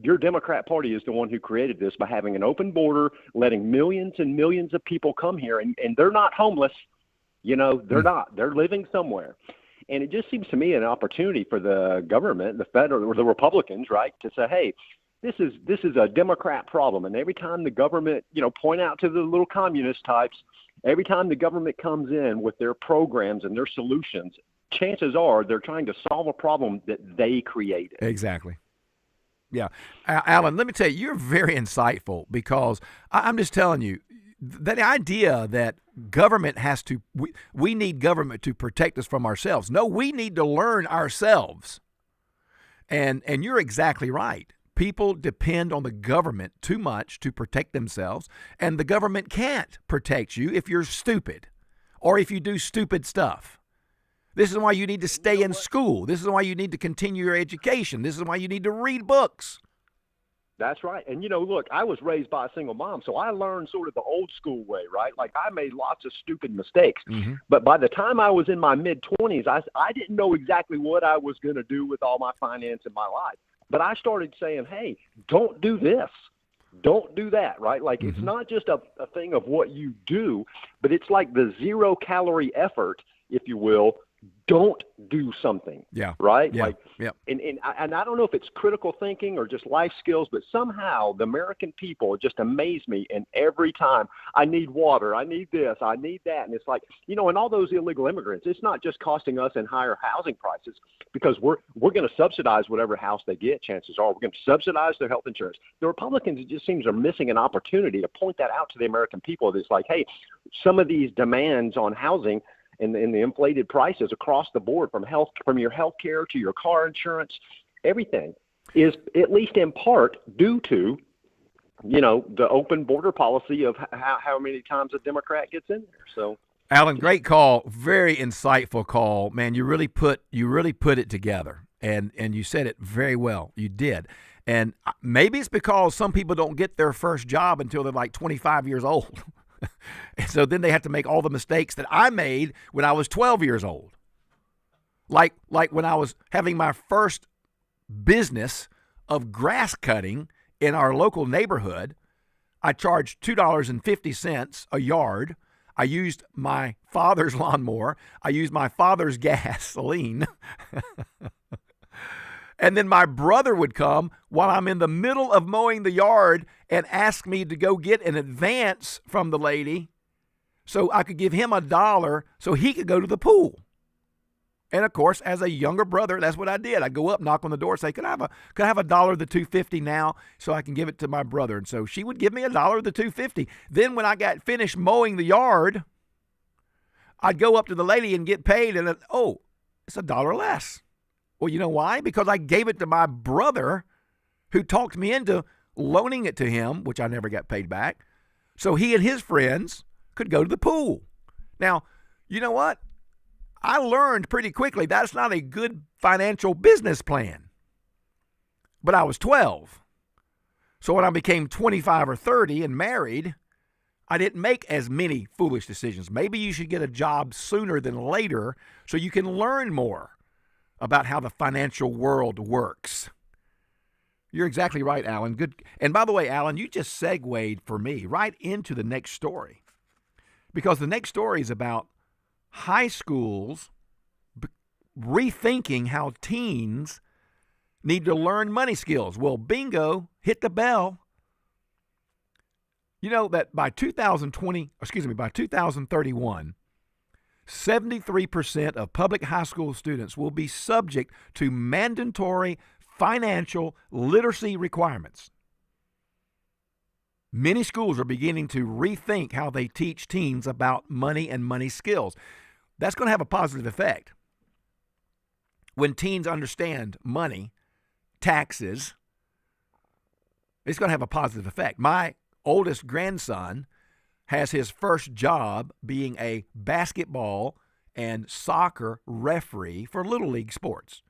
your Democrat Party is the one who created this by having an open border, letting millions and millions of people come here, and they're not homeless. They're not. They're living somewhere. And it just seems to me an opportunity for the government, the federal or the Republicans, right, to say, hey, this is a Democrat problem. And every time the government, point out to the little communist types, every time the government comes in with their programs and their solutions, chances are they're trying to solve a problem that they created. Exactly. Yeah. Alan, let me tell you, you're very insightful because I'm just telling you, the idea that government we need government to protect us from ourselves. No, we need to learn ourselves. And you're exactly right. People depend on the government too much to protect themselves, and the government can't protect you if you're stupid or if you do stupid stuff. This is why you need to stay in school. This is why you need to continue your education. This is why you need to read books. That's right. And, look, I was raised by a single mom, so I learned sort of the old school way, right? Like I made lots of stupid mistakes. Mm-hmm. But by the time I was in my mid-20s, I didn't know exactly what I was going to do with all my finance in my life. But I started saying, hey, don't do this. Don't do that, right? Like It's not just a thing of what you do, but it's like the 0-calorie effort, if you will. Don't do something. Yeah. Right. Yeah. Like, yeah. And I don't know if it's critical thinking or just life skills, but somehow the American people just amaze me. And every time I need water, I need this, I need that. And it's like, and all those illegal immigrants, it's not just costing us in higher housing prices because we're going to subsidize whatever house they get. Chances are we're going to subsidize their health insurance. The Republicans, it just seems, are missing an opportunity to point that out to the American people. It's like, hey, some of these demands on housing and the inflated prices across the board, from your health care to your car insurance, everything is at least in part due to, the open border policy of how many times a Democrat gets in there. So, Alan, great call, very insightful call, man. You really put it together, and you said it very well. You did, and maybe it's because some people don't get their first job until they're like 25 years old. And so then they have to make all the mistakes that I made when I was 12 years old. Like when I was having my first business of grass cutting in our local neighborhood, I charged $2.50 a yard. I used my father's lawnmower. I used my father's gasoline. And then my brother would come while I'm in the middle of mowing the yard and ask me to go get an advance from the lady so I could give him $1 so he could go to the pool. And of course, as a younger brother, that's what I did. I'd go up, knock on the door, say, could I have $1 the $2.50 now so I can give it to my brother? And so she would give me $1 the $2.50. Then when I got finished mowing the yard, I'd go up to the lady and get paid, and it's $1 less. Well, you know why? Because I gave it to my brother who talked me into loaning it to him, which I never got paid back, so he and his friends could go to the pool. Now, you know what? I learned pretty quickly that's not a good financial business plan. But I was 12. So when I became 25 or 30 and married, I didn't make as many foolish decisions. Maybe you should get a job sooner than later so you can learn more about how the financial world works. You're exactly right, Alan. Good. And by the way, Alan, you just segued for me right into the next story, because the next story is about high schools rethinking how teens need to learn money skills. Well, bingo, hit the bell. You know that by 2031, 73% of public high school students will be subject to mandatory financial literacy requirements. Many schools are beginning to rethink how they teach teens about money and money skills. That's going to have a positive effect. When teens understand money, taxes, it's going to have a positive effect. My oldest grandson has his first job being a basketball and soccer referee for Little League sports.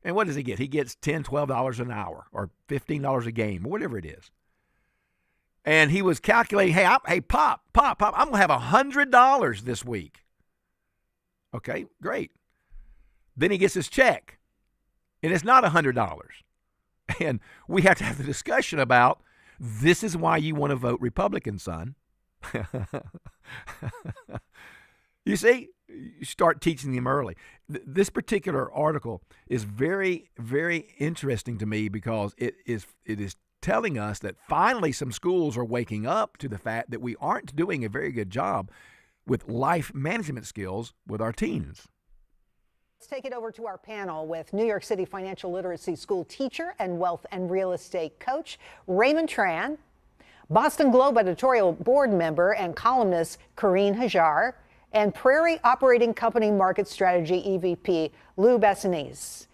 And what does he get? He gets $10, $12 an hour or $15 a game or whatever it is. And he was calculating, hey, Pop, I'm going to have $100 this week. Okay, great. Then he gets his check, and it's not $100. And we have to have the discussion about, this is why you want to vote Republican, son. You see, you start teaching them early. This particular article is very, very interesting to me because it is telling us that finally some schools are waking up to the fact that we aren't doing a very good job with life management skills with our teens. Let's take it over to our panel with New York City Financial Literacy School teacher and wealth and real estate coach Raymond Tran, Boston Globe editorial board member and columnist Karine Hajar, and Prairie Operating Company Market Strategy EVP Lou Bassanese.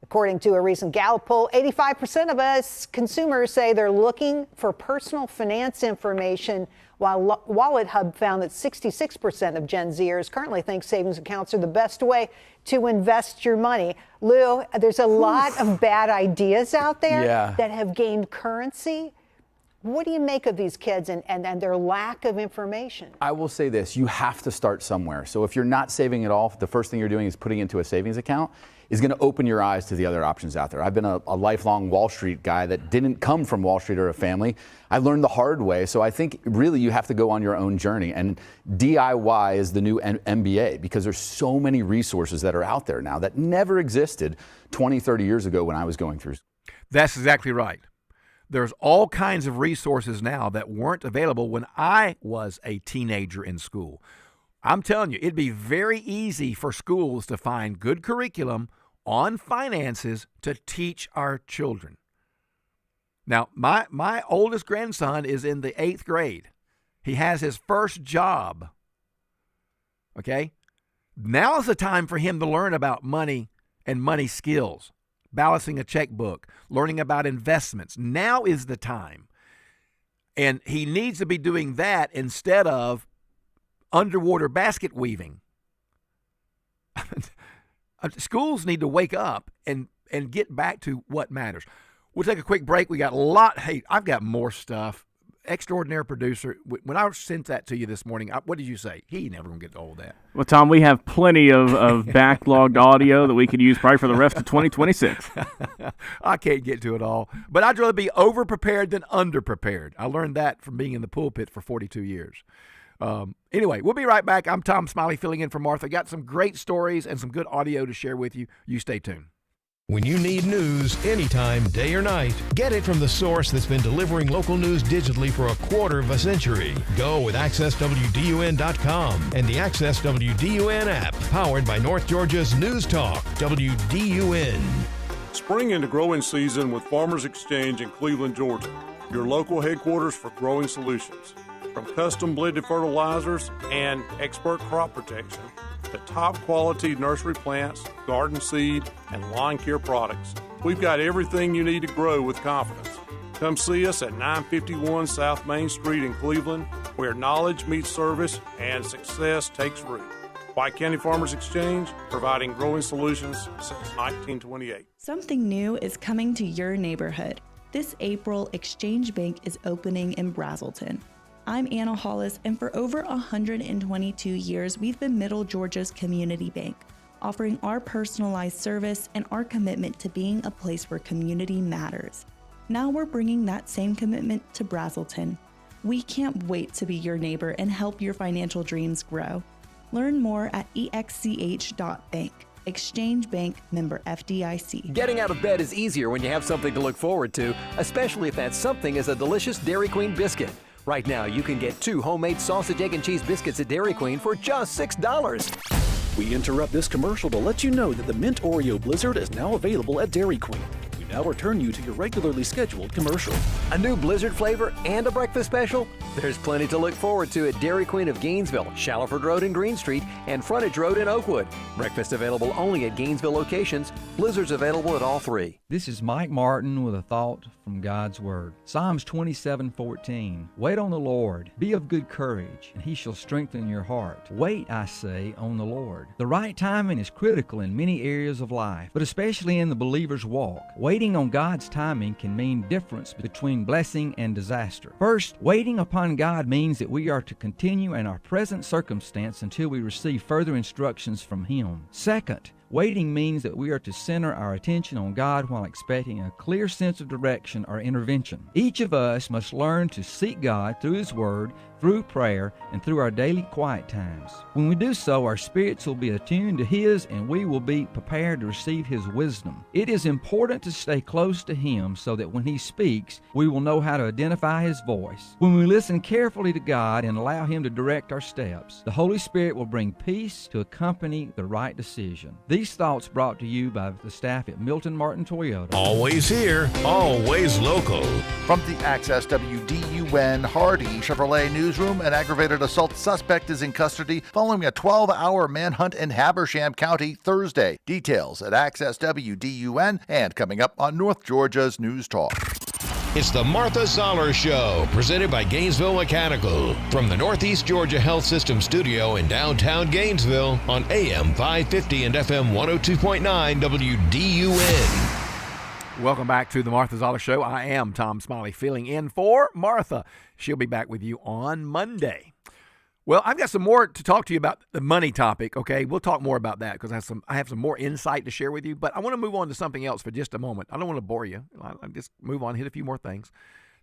According to a recent Gallup poll, 85% of us consumers say they're looking for personal finance information, while Wallet Hub found that 66% of Gen Zers currently think savings accounts are the best way to invest your money. Lou, there's a lot of bad ideas out there that have gained currency. What do you make of these kids and their lack of information? I will say this, you have to start somewhere. So if you're not saving at all, the first thing you're doing is putting into a savings account is going to open your eyes to the other options out there. I've been a lifelong Wall Street guy that didn't come from Wall Street or a family. I learned the hard way. So I think really you have to go on your own journey. And DIY is the new MBA because there's so many resources that are out there now that never existed 20, 30 years ago when I was going through. That's exactly right. There's all kinds of resources now that weren't available when I was a teenager in school. I'm telling you, it'd be very easy for schools to find good curriculum on finances to teach our children. Now, my oldest grandson is in the 8th grade. He has his first job. Okay? Now is the time for him to learn about money and money skills. Balancing a checkbook, learning about investments. Now is the time. And he needs to be doing that instead of underwater basket weaving. Schools need to wake up and get back to what matters. We'll take a quick break. We got a lot. Hey, I've got more stuff. Extraordinary producer. When I sent that to you this morning, what did you say? He never going to get all that. Well, Tom, we have plenty of backlogged audio that we could use probably for the rest of 2026. I can't get to it all, but I'd rather be over-prepared than under-prepared. I learned that from being in the pulpit for 42 years. Anyway, we'll be right back. I'm Tom Smiley filling in for Martha. Got some great stories and some good audio to share with you. You stay tuned. When you need news anytime, day or night, get it from the source that's been delivering local news digitally for a quarter of a century. Go with AccessWDUN.com and the Access WDUN app, powered by North Georgia's News Talk, WDUN. Spring into growing season with Farmers Exchange in Cleveland, Georgia, your local headquarters for growing solutions. From custom blended fertilizers and expert crop protection to top quality nursery plants, garden seed, and lawn care products, we've got everything you need to grow with confidence. Come see us at 951 South Main Street in Cleveland, where knowledge meets service and success takes root. White County Farmers Exchange, providing growing solutions since 1928. Something new is coming to your neighborhood. This April, Exchange Bank is opening in Brazelton. I'm Anna Hollis, and for over 122 years, we've been Middle Georgia's community bank, offering our personalized service and our commitment to being a place where community matters. Now we're bringing that same commitment to Brazelton. We can't wait to be your neighbor and help your financial dreams grow. Learn more at exch.bank. Exchange Bank, member FDIC. Getting out of bed is easier when you have something to look forward to, especially if that something is a delicious Dairy Queen biscuit. Right now, you can get 2 homemade sausage, egg, and cheese biscuits at Dairy Queen for just $6. We interrupt this commercial to let you know that the Mint Oreo Blizzard is now available at Dairy Queen. We now return you to your regularly scheduled commercial. A new Blizzard flavor and a breakfast special? There's plenty to look forward to at Dairy Queen of Gainesville, Shallowford Road in Green Street, and Frontage Road in Oakwood. Breakfast available only at Gainesville locations. Blizzard's available at all three. This is Mike Martin with a thought from God's Word. Psalms 27:14. Wait on the Lord, be of good courage, and he shall strengthen your heart. Wait, I say, on the Lord. The right timing is critical in many areas of life, but especially in the believer's walk. Waiting on God's timing can mean difference between blessing and disaster. First, waiting upon God means that we are to continue in our present circumstance until we receive further instructions from Him. Second, waiting means that we are to center our attention on God while expecting a clear sense of direction or intervention. Each of us must learn to seek God through His Word, through prayer, and through our daily quiet times. When we do so, our spirits will be attuned to His and we will be prepared to receive His wisdom. It is important to stay close to Him so that when He speaks, we will know how to identify His voice. When we listen carefully to God and allow Him to direct our steps, the Holy Spirit will bring peace to accompany the right decision. These thoughts brought to you by the staff at Milton Martin Toyota. Always here, always local. From the Access WDUN Hardy Chevrolet newsroom, an aggravated assault suspect is in custody following a 12-hour manhunt in Habersham County Thursday. Details at Access WDUN and coming up on North Georgia's News Talk. It's the Martha Zoller Show, presented by Gainesville Mechanical, from the Northeast Georgia Health System studio in downtown Gainesville on AM 550 and FM 102.9 WDUN. Welcome back to the Martha Zoller Show. I am Tom Smiley, filling in for Martha. She'll be back with you on Monday. Well, I've got some more to talk to you about the money topic, okay? We'll talk more about that because I have some more insight to share with you, but I want to move on to something else for just a moment. I don't want to bore you. I'll just move on, hit a few more things.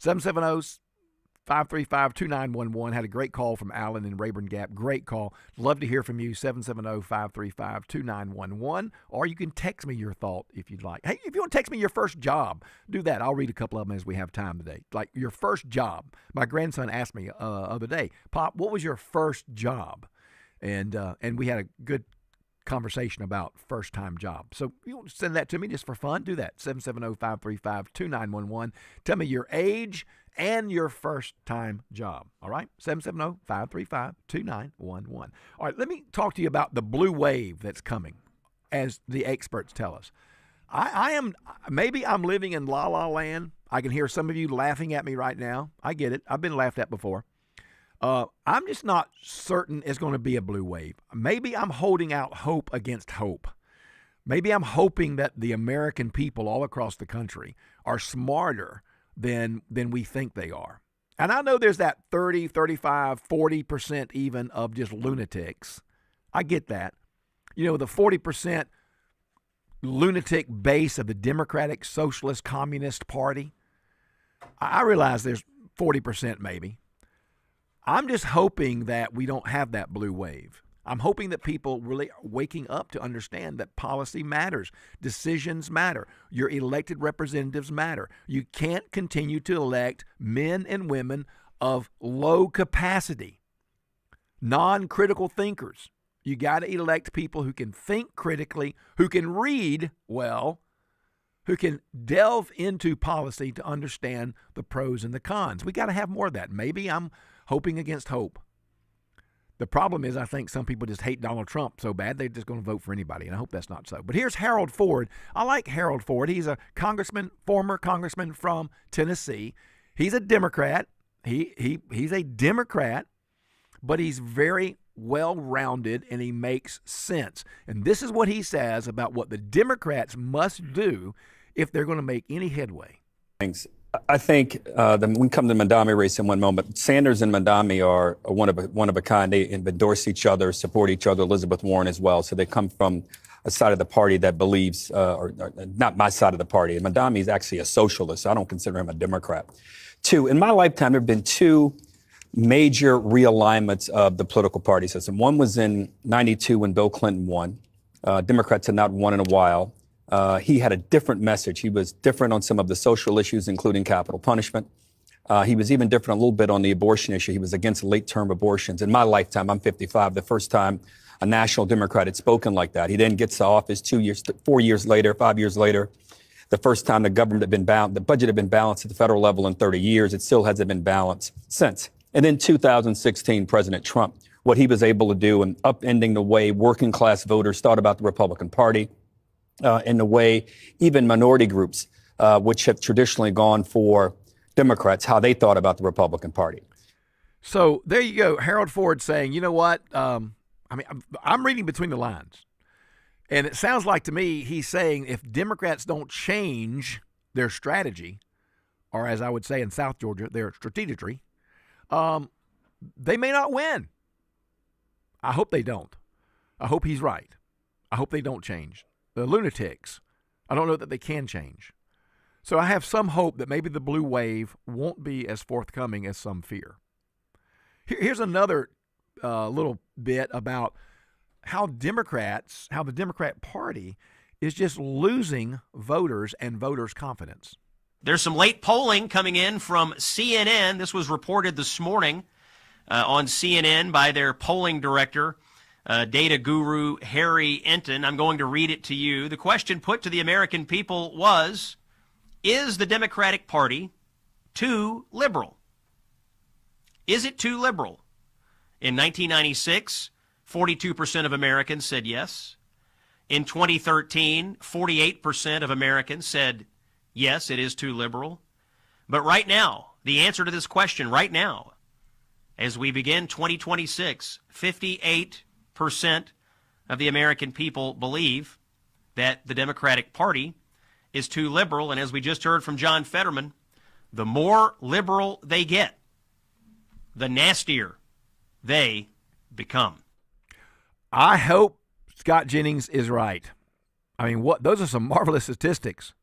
770-535-2911. Had a great call from Alan in Rayburn Gap. Great call. Love to hear from you. 770-535-2911. Or you can text me your thought if you'd like. Hey, if you want to text me your first job, do that. I'll read a couple of them as we have time today. Like your first job. My grandson asked me the other day, Pop, what was your first job? And we had a good conversation about first-time job. So you want to send that to me just for fun, do that. 770-535-2911. Tell me your age and your first-time job. All right? 770-535-2911. All right, let me talk to you about the blue wave that's coming, as the experts tell us. Maybe I'm living in La La Land. I can hear some of you laughing at me right now. I get it. I've been laughed at before. I'm just not certain it's going to be a blue wave. Maybe I'm holding out hope against hope. Maybe I'm hoping that the American people all across the country are smarter than we think they are. And I know there's that 30, 35, 40% even of just lunatics. I get that. You know, the 40% lunatic base of the Democratic Socialist Communist Party. I realize there's 40% maybe. I'm just hoping that we don't have that blue wave. I'm hoping that people really are waking up to understand that policy matters. Decisions matter. Your elected representatives matter. You can't continue to elect men and women of low capacity, non-critical thinkers. You got to elect people who can think critically, who can read well, who can delve into policy to understand the pros and the cons. We got to have more of that. Maybe I'm hoping against hope. The problem is I think some people just hate Donald Trump so bad they're just going to vote for anybody, and I hope that's not so. But here's Harold Ford. I like Harold Ford. He's a former congressman from Tennessee. He's a Democrat. He's a Democrat, but he's very well-rounded, and he makes sense. And this is what he says about what the Democrats must do if they're going to make any headway. Thanks. I think we come to the Mandami race in one moment. Sanders and Mandami are one of a kind. They endorse each other, support each other. Elizabeth Warren as well. So they come from a side of the party that believes, or not my side of the party. And Mandami is actually a socialist. So I don't consider him a Democrat. Two, in my lifetime, there have been two major realignments of the political party system. One was in '92 when Bill Clinton won. Democrats had not won in a while. He had a different message. He was different on some of the social issues, including capital punishment. He was even different a little bit on the abortion issue. He was against late-term abortions. In my lifetime, I'm 55, the first time a national Democrat had spoken like that. He then gets to office 5 years later, the first time the budget had been balanced at the federal level in 30 years. It still hasn't been balanced since. And then 2016, President Trump, what he was able to do in upending the way working class voters thought about the Republican Party, and the way even minority groups, which have traditionally gone for Democrats, how they thought about the Republican Party. So there you go. Harold Ford saying, you know what? I'm reading between the lines. And it sounds like to me he's saying if Democrats don't change their strategy, or as I would say in South Georgia, their strategy, they may not win. I hope they don't. I hope he's right. I hope they don't change. The lunatics, I don't know that they can change. So I have some hope that maybe the blue wave won't be as forthcoming as some fear. Here's another little bit about how the Democrat Party is just losing voters and voters' confidence. There's some late polling coming in from CNN. This was reported this morning on CNN by their polling director, data guru Harry Enton. I'm going to read it to you. The question put to the American people was, is the Democratic Party too liberal? Is it too liberal? In 1996, 42% of Americans said yes. In 2013, 48% of Americans said yes, it is too liberal. But right now, the answer to this question right now, as we begin 2026, 58% of the American people believe that the Democratic Party is too liberal. And as we just heard from John Fetterman, the more liberal they get, the nastier they become. I hope Scott Jennings is right. I mean, those are some marvelous statistics.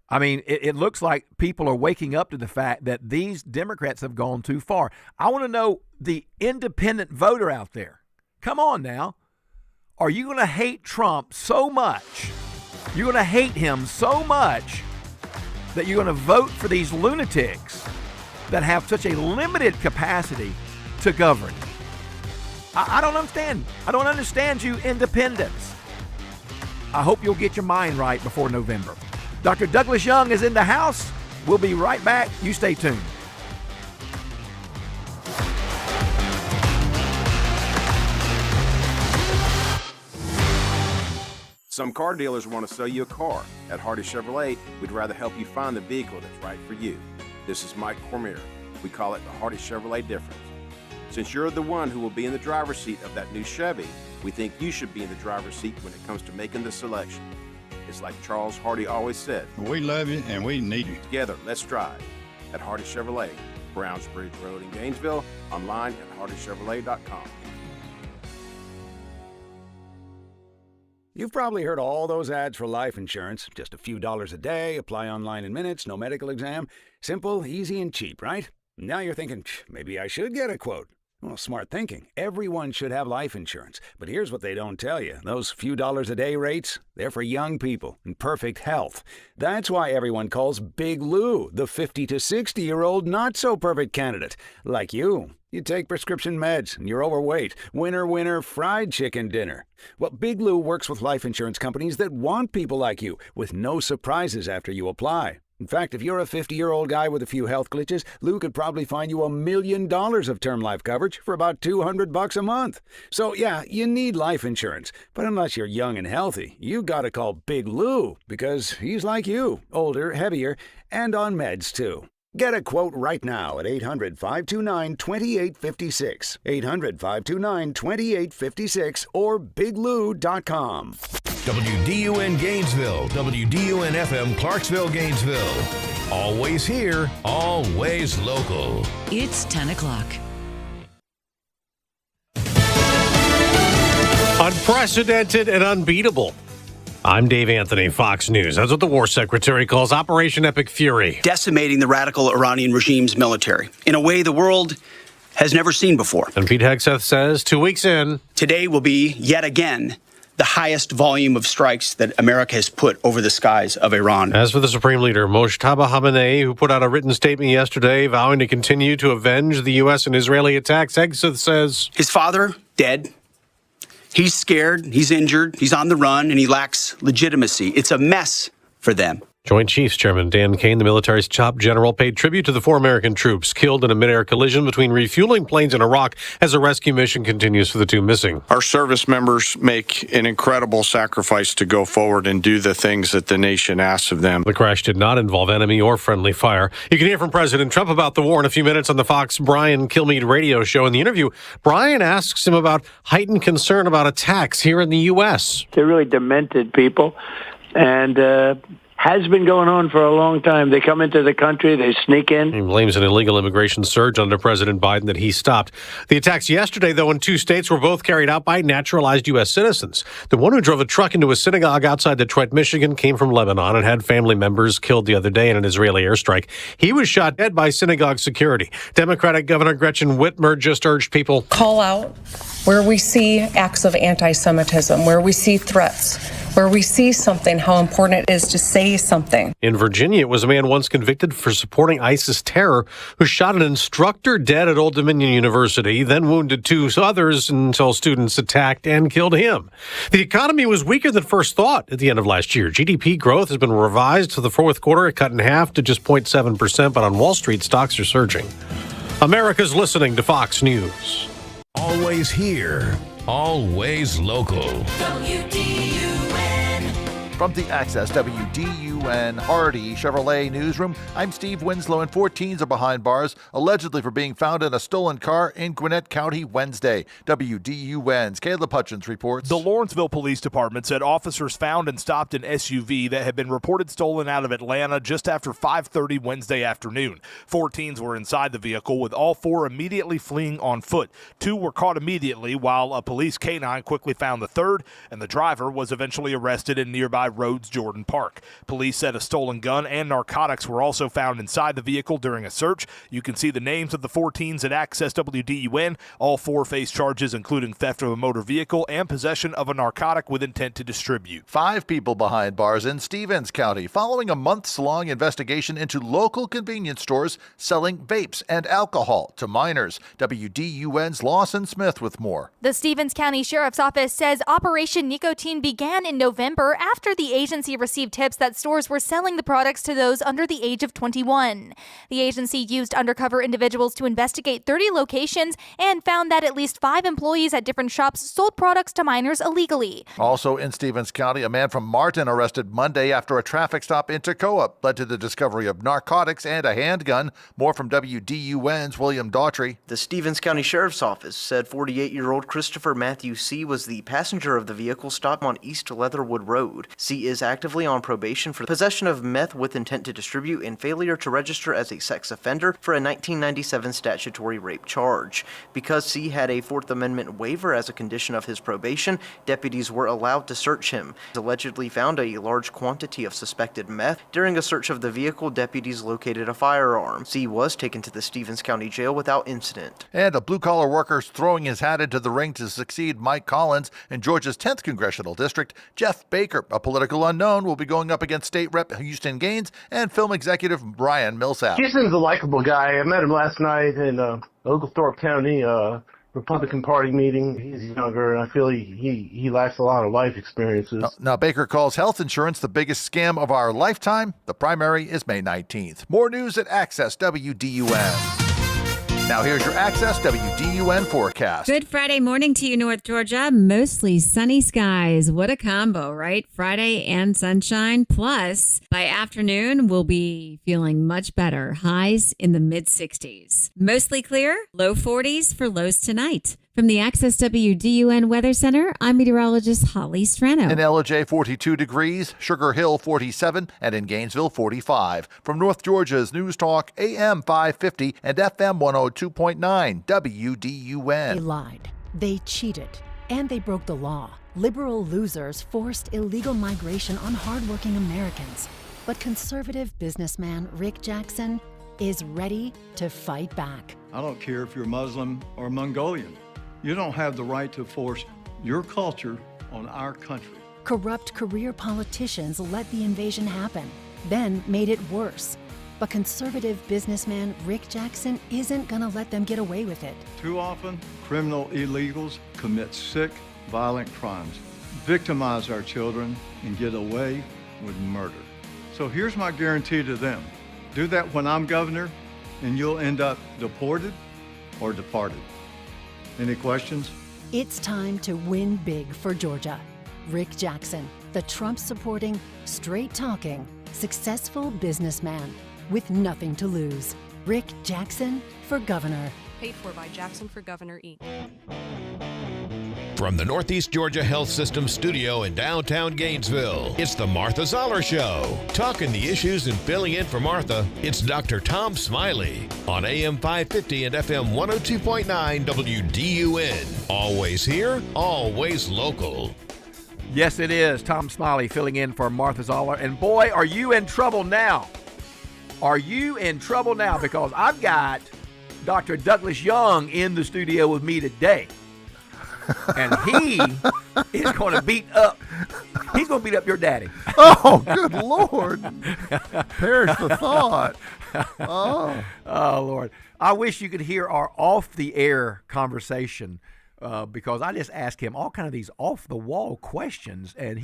I mean, it looks like people are waking up to the fact that these Democrats have gone too far. I want to know the independent voter out there. Come on now. Are you going to hate Trump so much? You're going to hate him so much that you're going to vote for these lunatics that have such a limited capacity to govern? I don't understand. I don't understand you independents. I hope you'll get your mind right before November. Dr. Douglas Young is in the house. We'll be right back. You stay tuned. Some car dealers want to sell you a car. At Hardy Chevrolet, we'd rather help you find the vehicle that's right for you. This is Mike Cormier. We call it the Hardy Chevrolet difference. Since you're the one who will be in the driver's seat of that new Chevy, we think you should be in the driver's seat when it comes to making the selection. It's like Charles Hardy always said, we love you and we need you. Together, let's drive. At Hardy Chevrolet, Browns Bridge Road in Gainesville, online at hardychevrolet.com. You've probably heard all those ads for life insurance. Just a few dollars a day, apply online in minutes, no medical exam. Simple, easy, and cheap, right? Now you're thinking, maybe I should get a quote. Well, smart thinking. Everyone should have life insurance. But here's what they don't tell you. Those few dollars a day rates, they're for young people in perfect health. That's why everyone calls Big Lou the 50 to 60-year-old not-so-perfect candidate. Like you. You take prescription meds and you're overweight. Winner, winner, fried chicken dinner. Well, Big Lou works with life insurance companies that want people like you with no surprises after you apply. In fact, if you're a 50-year-old guy with a few health glitches, Lou could probably find you $1 million of term life coverage for about $200 a month. So, yeah, you need life insurance. But unless you're young and healthy, you gotta call Big Lou because he's like you, older, heavier, and on meds, too. Get a quote right now at 800-529-2856. 800-529-2856 or biglou.com. WDUN Gainesville, WDUN FM Clarksville, Gainesville. Always here, always local. It's 10 o'clock. Unprecedented and unbeatable. I'm Dave Anthony, Fox News. That's what the War Secretary calls Operation Epic Fury. Decimating the radical Iranian regime's military in a way the world has never seen before. And Pete Hegseth says 2 weeks in, today will be, yet again, the highest volume of strikes that America has put over the skies of Iran. As for the Supreme Leader, Mojtaba Khamenei, who put out a written statement yesterday vowing to continue to avenge the U.S. and Israeli attacks, Hegseth says, his father, dead. He's scared, he's injured, he's on the run, and he lacks legitimacy. It's a mess for them. Joint Chiefs Chairman Dan Kane, the military's top general, paid tribute to the 4 American troops killed in a mid-air collision between refueling planes in Iraq as a rescue mission continues for the 2 missing. Our service members make an incredible sacrifice to go forward and do the things that the nation asks of them. The crash did not involve enemy or friendly fire. You can hear from President Trump about the war in a few minutes on the Fox Brian Kilmeade radio show. In the interview, Brian asks him about heightened concern about attacks here in the U.S. They're really demented people, and has been going on for a long time. They come into the country, they sneak in. He blames an illegal immigration surge under President Biden that he stopped. The attacks yesterday, though, in 2 states were both carried out by naturalized U.S. citizens. The one who drove a truck into a synagogue outside Detroit, Michigan, came from Lebanon and had family members killed the other day in an Israeli airstrike. He was shot dead by synagogue security. Democratic Governor Gretchen Whitmer just urged people, call out where we see acts of anti-Semitism, where we see threats, where we see something, how important it is to say something. In Virginia, it was a man once convicted for supporting ISIS terror who shot an instructor dead at Old Dominion University, then wounded 2 others until students attacked and killed him. The economy was weaker than first thought at the end of last year. GDP growth has been revised to the 4th quarter, it cut in half to just 0.7%, but on Wall Street, stocks are surging. America's listening to Fox News. Always here, always local. From the Access WDUN Hardy Chevrolet newsroom, I'm Steve Winslow, and 4 teens are behind bars, allegedly for being found in a stolen car in Gwinnett County Wednesday. WDUN's Caleb Hutchins reports. The Lawrenceville Police Department said officers found and stopped an SUV that had been reported stolen out of Atlanta just after 5:30 Wednesday afternoon. 4 teens were inside the vehicle, with all 4 immediately fleeing on foot. 2 were caught immediately, while a police canine quickly found the 3rd, and the driver was eventually arrested in nearby Rhodes Jordan Park. Police said a stolen gun and narcotics were also found inside the vehicle during a search. You can see the names of the 4 teens at Access WDUN. All 4 face charges including theft of a motor vehicle and possession of a narcotic with intent to distribute. 5 people behind bars in Stevens County following a months-long investigation into local convenience stores selling vapes and alcohol to minors. WDUN's Lawson Smith with more. The Stevens County Sheriff's Office says Operation Nicotine began in November after the agency received tips that stores were selling the products to those under the age of 21. The agency used undercover individuals to investigate 30 locations and found that at least 5 employees at different shops sold products to minors illegally. Also in Stevens County, a man from Martin arrested Monday after a traffic stop in Toccoa led to the discovery of narcotics and a handgun. More from WDUN's William Daughtry. The Stevens County Sheriff's Office said 48-year-old Christopher Matthew C. was the passenger of the vehicle stopped on East Leatherwood Road. C is actively on probation for possession of meth with intent to distribute and failure to register as a sex offender for a 1997 statutory rape charge. Because C had a 4th Amendment waiver as a condition of his probation, deputies were allowed to search him. He allegedly found a large quantity of suspected meth. During a search of the vehicle, deputies located a firearm. C was taken to the Stevens County Jail without incident. And a blue-collar worker throwing his hat into the ring to succeed Mike Collins in Georgia's 10th Congressional District. Jeff Baker, a political unknown, will be going up against State Rep Houston Gaines and film executive Brian Millsap. Houston's a likable guy. I met him last night in Oglethorpe County Republican Party meeting. He's younger, and I feel he lacks a lot of life experiences. Now, Baker calls health insurance the biggest scam of our lifetime. The primary is May 19th. More news at Access WDUN. Now here's your Access WDUN forecast. Good Friday morning to you, North Georgia. Mostly sunny skies. What a combo, right? Friday and sunshine. Plus, by afternoon, we'll be feeling much better. Highs in the mid-60s. Mostly clear, low 40s for lows tonight. From the Access WDUN Weather Center, I'm meteorologist Holly Strano. In LJ, 42 degrees, Sugar Hill, 47, and in Gainesville, 45. From North Georgia's News Talk, AM 550 and FM 102.9, WDUN. They lied, they cheated, and they broke the law. Liberal losers forced illegal migration on hardworking Americans. But conservative businessman Rick Jackson is ready to fight back. I don't care if you're Muslim or Mongolian. You don't have the right to force your culture on our country. Corrupt career politicians let the invasion happen, then made it worse. But conservative businessman Rick Jackson isn't going to let them get away with it. Too often, criminal illegals commit sick, violent crimes, victimize our children, and get away with murder. So here's my guarantee to them. Do that when I'm governor, and you'll end up deported or departed. Any questions? It's time to win big for Georgia. Rick Jackson, the Trump-supporting, straight-talking, successful businessman with nothing to lose. Rick Jackson for governor. Paid for by Jackson for Governor, Inc. From the Northeast Georgia Health System studio in downtown Gainesville, it's the Martha Zoller Show. Talking the issues and filling in for Martha, it's Dr. Tom Smiley on AM 550 and FM 102.9 WDUN. Always here, always local. Yes, it is. Tom Smiley filling in for Martha Zoller. And boy, are you in trouble now. Are you in trouble now? Because I've got Dr. Douglas Young in the studio with me today. And he is going to beat up your daddy. Oh, good Lord. Perish the thought. Oh, Lord. I wish you could hear our off-the-air conversation because I just asked him all kind of these off-the-wall questions. And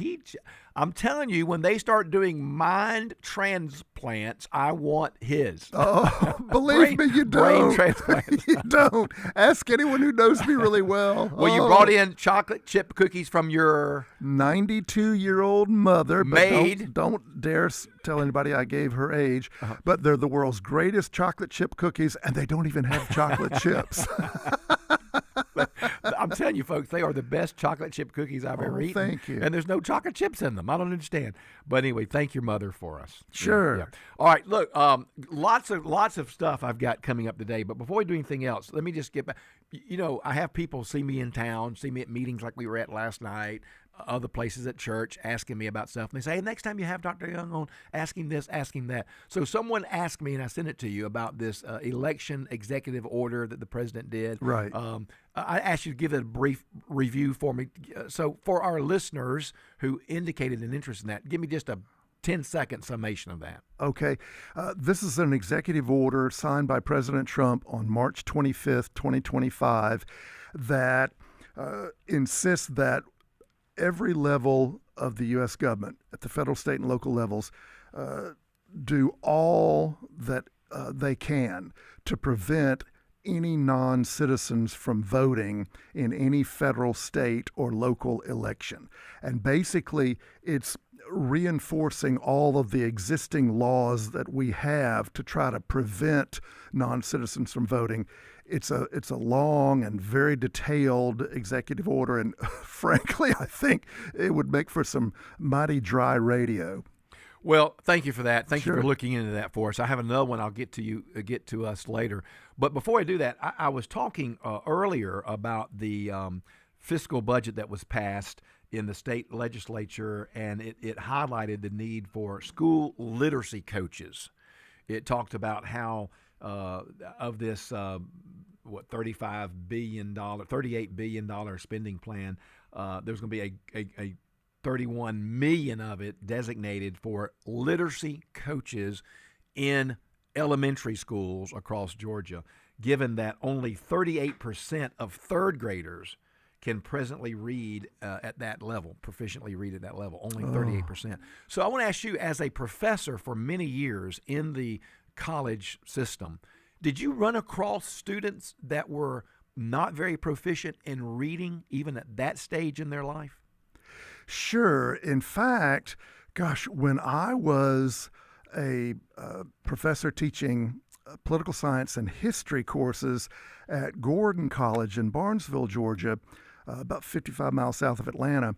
I'm telling you, when they start doing mind transplants, I want his. Oh, believe me, you don't. Brain transplants. You don't. Ask anyone who knows me really well. Well, you brought in chocolate chip cookies from your 92-year-old mother. Maid. Don't dare tell anybody I gave her age. But they're the world's greatest chocolate chip cookies, and they don't even have chocolate chips. I'm telling you, folks, they are the best chocolate chip cookies I've ever eaten. Thank you. And there's no chocolate chips in them. I don't understand. But anyway, thank your mother for us. Sure. Yeah. All right, look, lots of stuff I've got coming up today. But before we do anything else, let me just get back. You know, I have people see me in town, see me at meetings like we were at last night, other places at church, asking me about stuff. And they say, hey, next time you have Dr. Young on, ask him this, ask him that. So someone asked me, and I sent it to you, about this election executive order that the president did. Right. I asked you to give it a brief review for me. So for our listeners who indicated an interest in that, give me just a 10-second summation of that. Okay. This is an executive order signed by President Trump on March 25th, 2025, that insists that every level of the U.S. government, at the federal, state, and local levels, do all that they can to prevent any non-citizens from voting in any federal, state, or local election. And basically, it's reinforcing all of the existing laws that we have to try to prevent non-citizens from voting. It's a long and very detailed executive order, and frankly, I think it would make for some mighty dry radio. Well, thank you for that. Thank Sure. you for looking into that for us. I have another one I'll get to us later. But before I do that, I was talking earlier about the fiscal budget that was passed in the state legislature, and it highlighted the need for school literacy coaches. It talked about how of this $38 billion spending plan, there's going to be a 31 million of it designated for literacy coaches in elementary schools across Georgia, given that only 38% of third graders can presently read at that level, proficiently read at that level, only 38%. So I want to ask you, as a professor for many years in the college system, did you run across students that were not very proficient in reading even at that stage in their life? Sure. In fact, gosh, when I was a professor teaching political science and history courses at Gordon College in Barnesville, Georgia, about 55 miles south of Atlanta,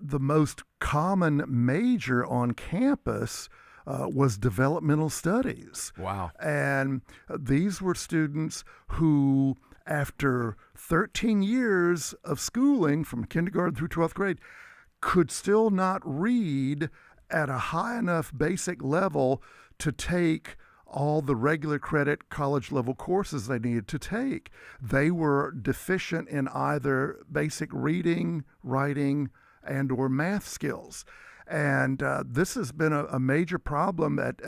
the most common major on campus was developmental studies. Wow. And these were students who, after 13 years of schooling from kindergarten through 12th grade, could still not read at a high enough basic level to take all the regular credit college level courses they needed to take. They were deficient in either basic reading, writing, and or math skills. And this has been a major problem at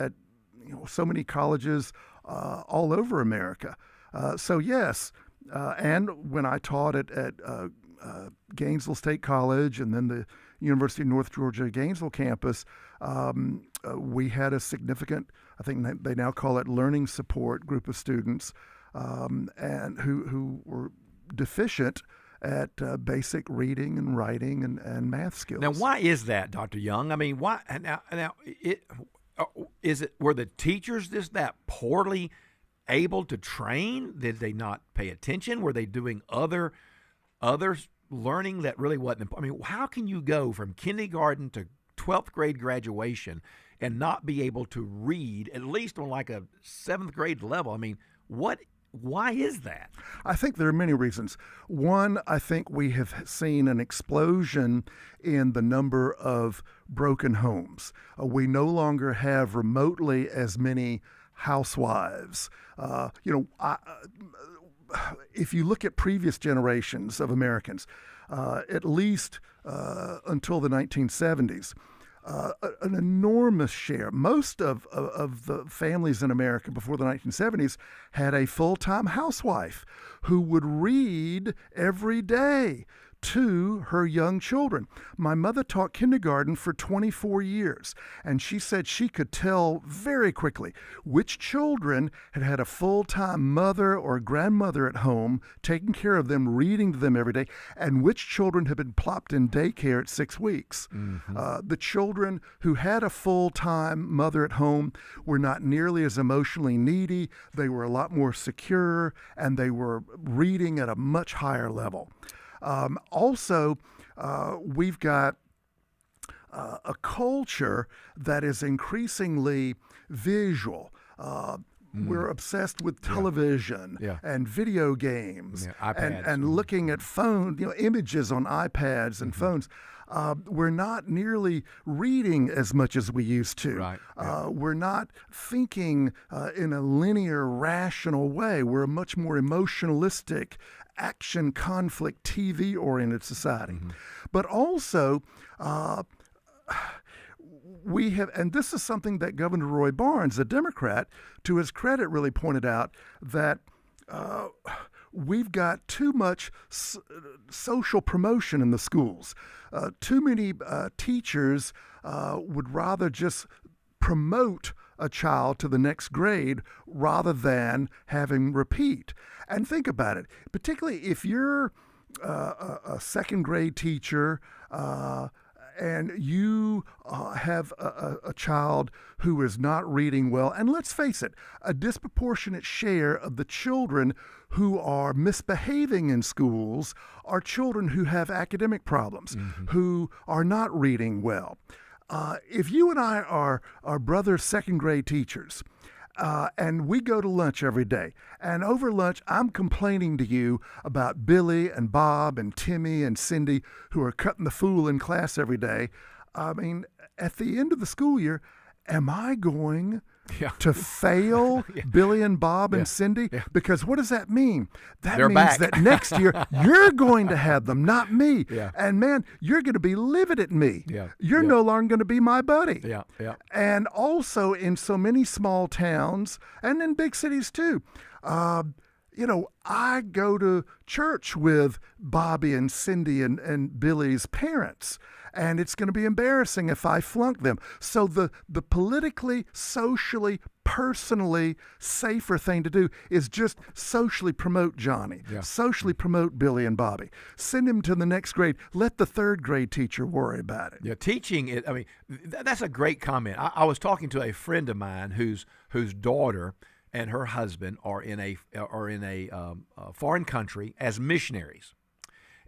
so many colleges all over America. So yes, and when I taught at Gainesville State College and then the University of North Georgia Gainesville campus, we had a significant, I think they now call it learning support group of students, and who were deficient at basic reading and writing and math skills. Now, why is that, Dr. Young? I mean, why now? Were the teachers just that poorly able to train? Did they not pay attention? Were they doing other learning that really wasn't? I mean, how can you go from kindergarten to 12th grade graduation and not be able to read at least on like a 7th grade level? I mean, why is that? I think there are many reasons. One, I think we have seen an explosion in the number of broken homes. We no longer have remotely as many housewives. If you look at previous generations of Americans, at least until the 1970s, an enormous share. Most of the families in America before the 1970s had a full-time housewife who would read every day to her young children. My mother taught kindergarten for 24 years, and she said she could tell very quickly which children had had a full-time mother or grandmother at home taking care of them, reading to them every day, and which children had been plopped in daycare at 6 weeks. Mm-hmm. The children who had a full-time mother at home were not nearly as emotionally needy. They were a lot more secure, and they were reading at a much higher level. Also, we've got a culture that is increasingly visual. We're obsessed with television and video games and looking at phone, images on iPads and phones. We're not nearly reading as much as we used to. Right. We're not thinking in a linear, rational way. We're a much more emotionalistic, action, conflict, TV-oriented society. Mm-hmm. But also, we have, and this is something that Governor Roy Barnes, a Democrat, to his credit, really pointed out, that we've got too much social promotion in the schools. Too many teachers would rather just promote a child to the next grade rather than having repeat. And think about it, particularly if you're a second grade teacher and you have a child who is not reading well, and let's face it, a disproportionate share of the children who are misbehaving in schools are children who have academic problems, who are not reading well. If you and I are brother second grade teachers, and we go to lunch every day, and over lunch I'm complaining to you about Billy and Bob and Timmy and Cindy who are cutting the fool in class every day. I mean, at the end of the school year, am I going to fail Billy and Bob and Cindy? Because what does that mean? That means back. that next year you're going to have them, not me. And man, you're going to be livid at me. You're no longer going to be my buddy. And also in so many small towns and in big cities too, I go to church with Bobby and Cindy and Billy's parents, and it's going to be embarrassing if I flunk them. So the politically, socially, personally safer thing to do is just socially promote Johnny, socially promote Billy and Bobby. Send him to the next grade. Let the third grade teacher worry about it. Yeah, teaching it. I mean, that's a great comment. I was talking to a friend of mine whose daughter and her husband are in a foreign country as missionaries,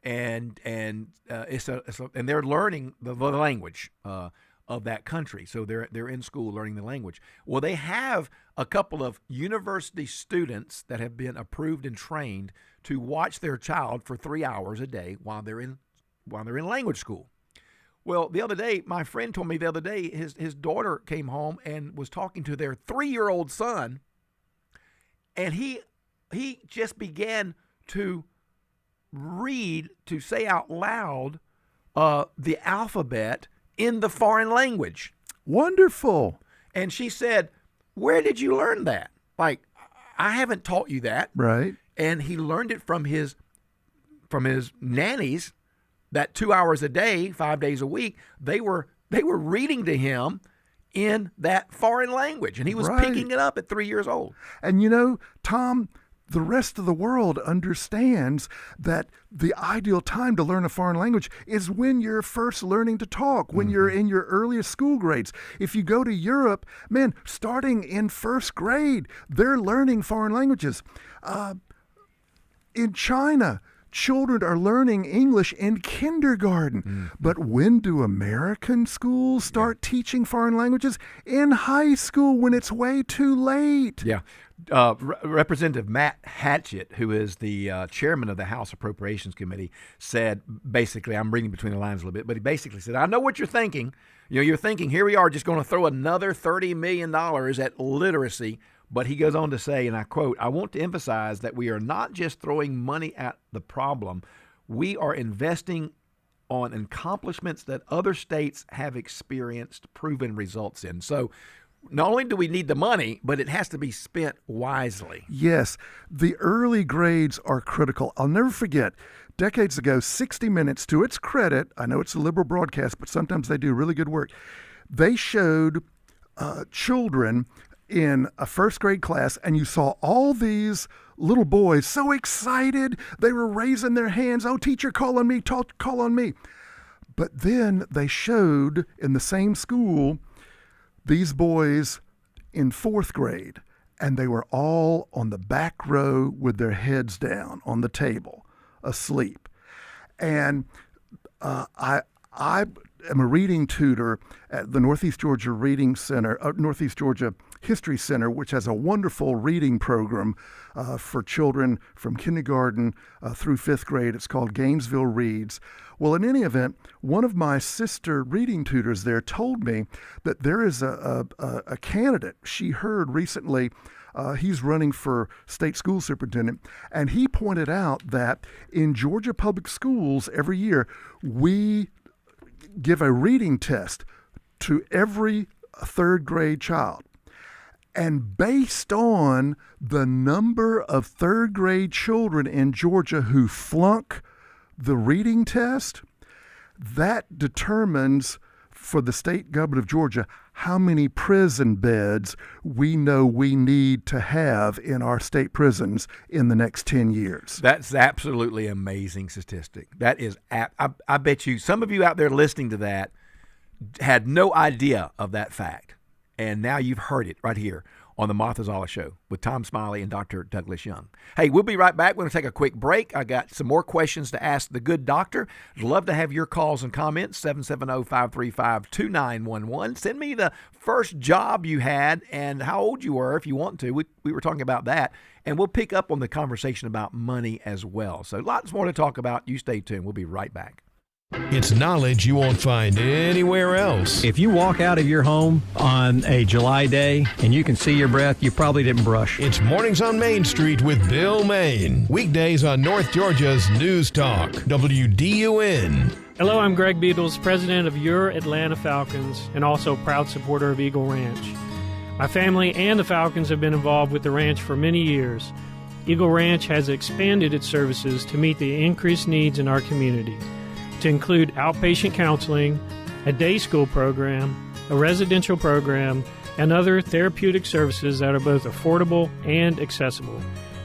and they're learning the language of that country. So they're in school learning the language. Well, they have a couple of university students that have been approved and trained to watch their child for 3 hours a day while they're in language school. Well, the other day, my friend told me his daughter came home and was talking to their 3-year-old son. And he just began to read, to say out loud, the alphabet in the foreign language. Wonderful. And she said, "Where did you learn that? Like, I haven't taught you that." Right. And he learned it from his nannies that 2 hours a day, 5 days a week, they were reading to him in that foreign language, and he was picking it up at 3 years old. And you know, Tom, the rest of the world understands that the ideal time to learn a foreign language is when you're first learning to talk, when you're in your earliest school grades. If you go to Europe, man, starting in first grade, they're learning foreign languages. In China, children are learning English in kindergarten. But when do American schools start teaching foreign languages? In high school, when it's way too late. Yeah. Representative Matt Hatchett, who is the chairman of the House Appropriations Committee, said, basically, I'm reading between the lines a little bit, but he basically said, I know what you're thinking. You're thinking, here we are just going to throw another $30 million at literacy. But he goes on to say, and I quote, I want to emphasize that we are not just throwing money at the problem. We are investing on accomplishments that other states have experienced proven results in. So not only do we need the money, but it has to be spent wisely. Yes, the early grades are critical. I'll never forget, decades ago, 60 Minutes, to its credit, I know it's a liberal broadcast, but sometimes they do really good work. They showed children in a first grade class, and you saw all these little boys so excited. They were raising their hands. Oh, teacher, call on me, call on me. But then they showed in the same school these boys in fourth grade, and they were all on the back row with their heads down on the table, asleep. And I am a reading tutor at the Northeast Georgia Reading Center, Northeast Georgia History Center, which has a wonderful reading program for children from kindergarten through fifth grade. It's called Gainesville Reads. Well, in any event, one of my sister reading tutors there told me that there is a candidate she heard recently. He's running for state school superintendent, and he pointed out that in Georgia public schools every year, we give a reading test to every third grade child. And based on the number of third grade children in Georgia who flunk the reading test, that determines for the state government of Georgia how many prison beds we know we need to have in our state prisons in the next 10 years. That's absolutely amazing statistic. That is, I bet you some of you out there listening to that had no idea of that fact. And now you've heard it right here on the Martha Zoller Show with Tom Smiley and Dr. Douglas Young. Hey, we'll be right back. We're going to take a quick break. I got some more questions to ask the good doctor. I'd love to have your calls and comments, 770-535-2911. Send me the first job you had and how old you were if you want to. We were talking about that. And we'll pick up on the conversation about money as well. So lots more to talk about. You stay tuned. We'll be right back. It's knowledge you won't find anywhere else. If you walk out of your home on a July day and you can see your breath, you probably didn't brush. It's Mornings on Main Street with Bill Main. Weekdays on North Georgia's News Talk, WDUN. Hello, I'm Greg Beatles, president of your Atlanta Falcons and also proud supporter of Eagle Ranch. My family and the Falcons have been involved with the ranch for many years. Eagle Ranch has expanded its services to meet the increased needs in our community, to include outpatient counseling, a day school program, a residential program, and other therapeutic services that are both affordable and accessible.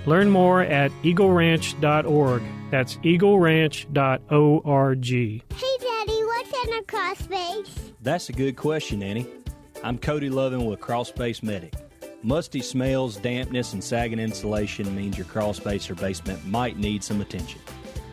Learn more at eagleranch.org. That's eagleranch.org. Hey, Daddy, what's in a crawl space? That's a good question, Annie. I'm Cody Lovin with Crawl Space Medic. Musty smells, dampness, and sagging insulation means your crawl space or basement might need some attention.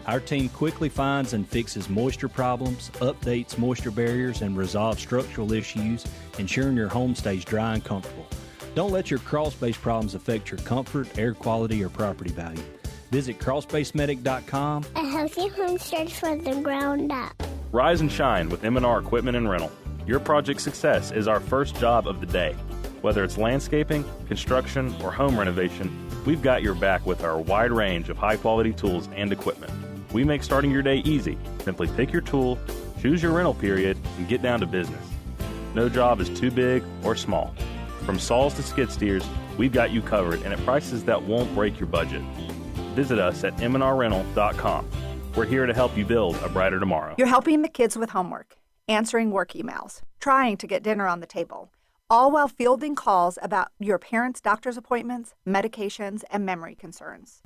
Our team quickly finds and fixes moisture problems, updates moisture barriers, and resolves structural issues, ensuring your home stays dry and comfortable. Don't let your crawl space problems affect your comfort, air quality, or property value. Visit crawlspacemedic.com. A healthy home starts from the ground up. Rise and shine with M&R Equipment and Rental. Your project success is our first job of the day. Whether it's landscaping, construction, or home renovation, we've got your back with our wide range of high-quality tools and equipment. We make starting your day easy. Simply pick your tool, choose your rental period, and get down to business. No job is too big or small. From saws to skid steers, we've got you covered and at prices that won't break your budget. Visit us at mnrrental.com. We're here to help you build a brighter tomorrow. You're helping the kids with homework, answering work emails, trying to get dinner on the table, all while fielding calls about your parents' doctor's appointments, medications, and memory concerns.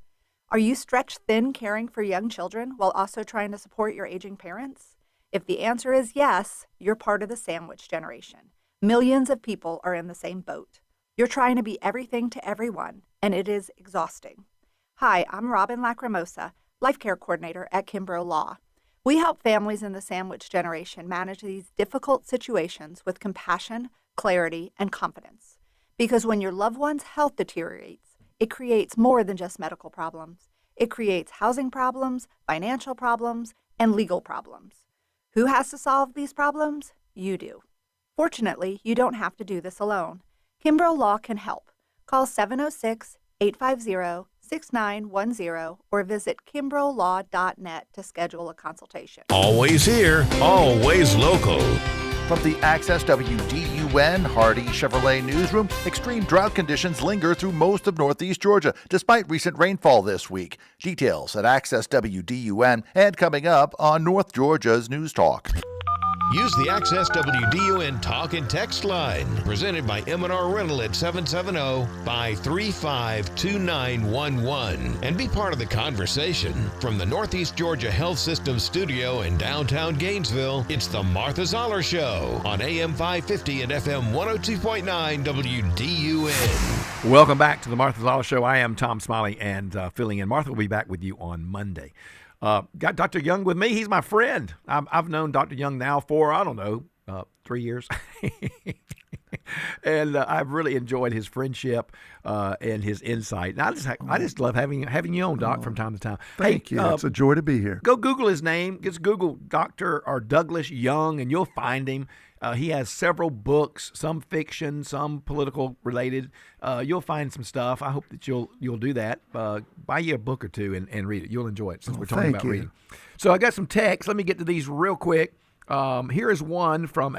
Are you stretched thin caring for young children while also trying to support your aging parents? If the answer is yes, you're part of the sandwich generation. Millions of people are in the same boat. You're trying to be everything to everyone, and it is exhausting. Hi, I'm Robin Lacrimosa, Life Care Coordinator at Kimbrough Law. We help families in the sandwich generation manage these difficult situations with compassion, clarity, and confidence. Because when your loved one's health deteriorates, it creates more than just medical problems. It creates housing problems, financial problems, and legal problems. Who has to solve these problems? You do. Fortunately, you don't have to do this alone. Kimbrough Law can help. Call 706-850-6910 or visit kimbroughLaw.net to schedule a consultation. Always here, always local. From the Access WDUN Hardy Chevrolet newsroom, extreme drought conditions linger through most of northeast Georgia, despite recent rainfall this week. Details at Access WDUN and coming up on North Georgia's News Talk. Use the Access WDUN Talk and Text line, presented by M&R Rental at 770-535-2911, and be part of the conversation. From the Northeast Georgia Health System studio in downtown Gainesville, it's the Martha Zoller Show on AM 550 and FM 102.9 WDUN. Welcome back to the Martha Zoller Show. I am Tom Smiley, and filling in. Martha will be back with you on Monday. Got Dr. Young with me. He's my friend. I've known Dr. Young now for, 3 years. And I've really enjoyed his friendship and his insight. And I just love having you on, Doc, from time to time. Thank you. It's a joy to be here. Go Google his name. Just Google Dr. or Douglas Young, and you'll find him. He has several books, some fiction, some political related. You'll find some stuff. I hope that you'll do that. Buy you a book or two and read it. You'll enjoy it since we're talking about reading. So I got some texts. Let me get to these real quick. Here is one from